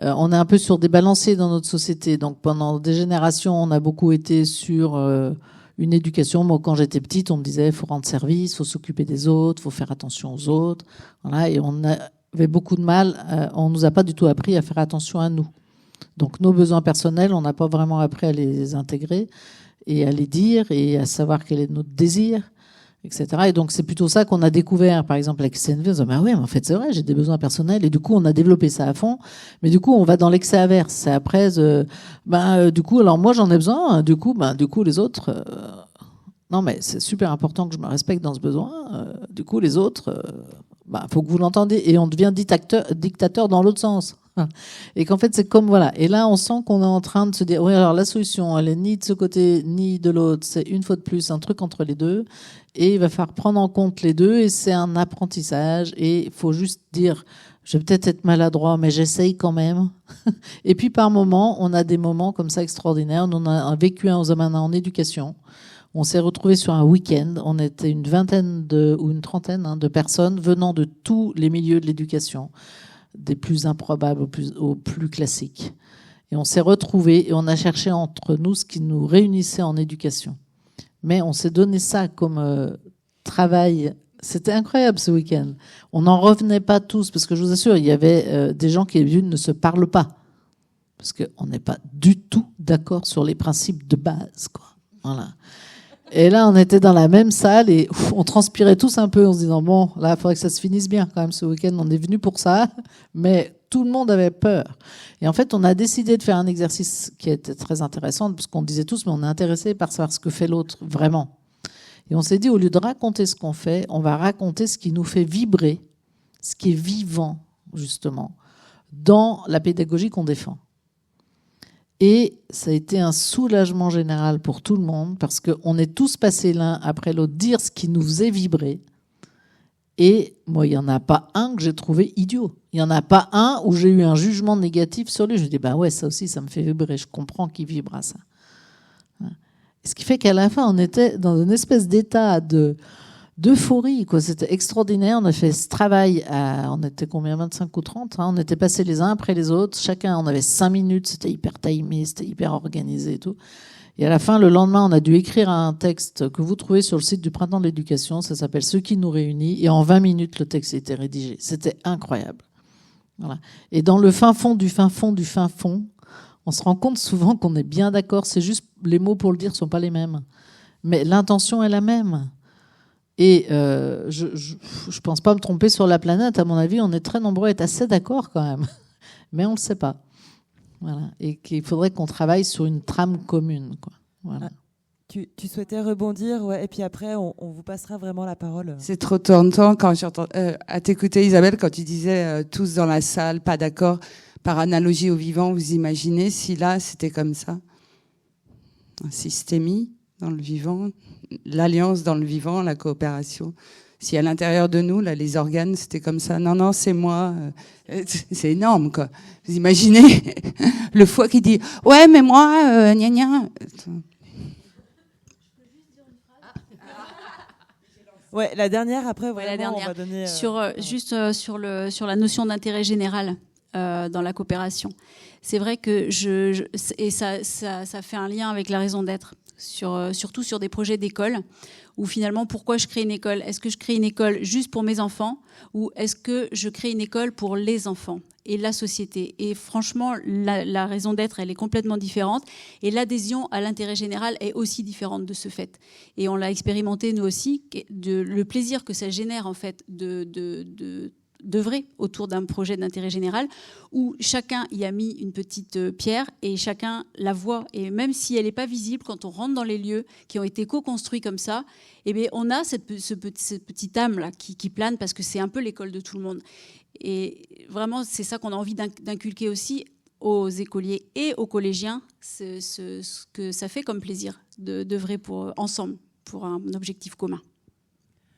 on est un peu sur des balanciers dans notre société. Donc pendant des générations, on a beaucoup été sur une éducation. Moi, quand j'étais petite, on me disait il faut rendre service, il faut s'occuper des autres, il faut faire attention aux autres. Voilà, et on avait beaucoup de mal, on nous a pas du tout appris à faire attention à nous. Donc nos besoins personnels, on n'a pas vraiment appris à les intégrer et à les dire et à savoir quel est notre désir, etc. Et donc c'est plutôt ça qu'on a découvert, par exemple avec CNV, on se dit bah ouais, mais en fait c'est vrai, j'ai des besoins personnels, et du coup on a développé ça à fond, mais du coup on va dans l'excès inverse. C'est après, du coup alors moi j'en ai besoin, du coup les autres, non mais c'est super important que je me respecte dans ce besoin, du coup les autres, faut que vous l'entendiez, et on devient dictateur dans l'autre sens. Et qu'en fait c'est comme voilà, et là on sent qu'on est en train de se dire oui, alors la solution elle est ni de ce côté ni de l'autre, c'est une fois de plus un truc entre les deux, et il va falloir prendre en compte les deux, et c'est un apprentissage, et il faut juste dire Je vais peut-être être maladroit, mais j'essaye quand même. Et puis par moments, on a des moments comme ça extraordinaires. On a vécu un aux Amana en éducation. On s'est retrouvés sur un week-end. On était une vingtaine ou une trentaine de personnes venant de tous les milieux de l'éducation, des plus improbables aux plus classiques. Et on s'est retrouvés et on a cherché entre nous ce qui nous réunissait en éducation. Mais on s'est donné ça comme travail. C'était incroyable ce week-end. On n'en revenait pas tous, parce que je vous assure, il y avait des gens qui ne se parlent pas. Parce qu'on n'est pas du tout d'accord sur les principes de base, quoi. Voilà. Et là, on était dans la même salle et on transpirait tous un peu en se disant, bon, là, il faudrait que ça se finisse bien quand même ce week-end. On est venu pour ça, mais tout le monde avait peur. Et en fait, on a décidé de faire un exercice qui était très intéressant, parce qu'on disait tous, mais on est intéressé par savoir ce que fait l'autre vraiment. Et on s'est dit, au lieu de raconter ce qu'on fait, on va raconter ce qui nous fait vibrer, ce qui est vivant, justement, dans la pédagogie qu'on défend. Et ça a été un soulagement général pour tout le monde, parce qu'on est tous passés l'un après l'autre dire ce qui nous faisait vibrer. Et moi, il n'y en a pas un que j'ai trouvé idiot. Il n'y en a pas un où j'ai eu un jugement négatif sur lui. Je dis, bah ouais, ça aussi, ça me fait vibrer. Je comprends qu'il vibre à ça. Ce qui fait qu'à la fin, on était dans une espèce d'état d'euphorie, quoi. C'était extraordinaire. On a fait ce travail on était combien, 25 ou 30, hein. On était passés les uns après les autres. Chacun, on avait 5 minutes. C'était hyper timé, c'était hyper organisé et tout. Et à la fin, le lendemain, on a dû écrire un texte que vous trouvez sur le site du Printemps de l'Éducation. Ça s'appelle « Ce qui nous réunit ». Et en 20 minutes, le texte a été rédigé. C'était incroyable. Voilà. Et dans le fin fond du fin fond du fin fond, on se rend compte souvent qu'on est bien d'accord. C'est juste les mots pour le dire ne sont pas les mêmes. Mais l'intention est la même. Et je ne pense pas me tromper sur la planète. À mon avis, on est très nombreux à être assez d'accord quand même. Mais on ne le sait pas. Voilà. Et qu'il faudrait qu'on travaille sur une trame commune, quoi. Voilà.
Tu souhaitais rebondir, ouais, et puis après, on vous passera vraiment la parole.
C'est trop tentant quand j'entends à t'écouter, Isabelle, quand tu disais tous dans la salle, pas d'accord. Par analogie au vivant, vous imaginez si là, c'était comme ça, un systémie dans le vivant, l'alliance dans le vivant, la coopération. Si à l'intérieur de nous, là, les organes, c'était comme ça, non, c'est moi. C'est énorme, quoi. Vous imaginez le foie qui dit « Ouais, mais moi, gna gna ».
Ouais, la dernière, après, vraiment,
la dernière.
on va donner...
Juste sur la notion d'intérêt général dans la coopération. C'est vrai que et ça fait un lien avec la raison d'être, surtout sur des projets d'école, où finalement, pourquoi je crée une école ? Est-ce que je crée une école juste pour mes enfants, ou est-ce que je crée une école pour les enfants et la société ? Et franchement, la raison d'être, elle est complètement différente, et l'adhésion à l'intérêt général est aussi différente de ce fait. Et on l'a expérimenté nous aussi, le plaisir que ça génère en fait d'œuvrer autour d'un projet d'intérêt général où chacun y a mis une petite pierre et chacun la voit. Et même si elle n'est pas visible, quand on rentre dans les lieux qui ont été co-construits comme ça, eh bien, on a cette petite âme-là qui plane, parce que c'est un peu l'école de tout le monde. Et vraiment, c'est ça qu'on a envie d'inculquer aussi aux écoliers et aux collégiens, ce que ça fait comme plaisir d'œuvrer ensemble pour un objectif commun.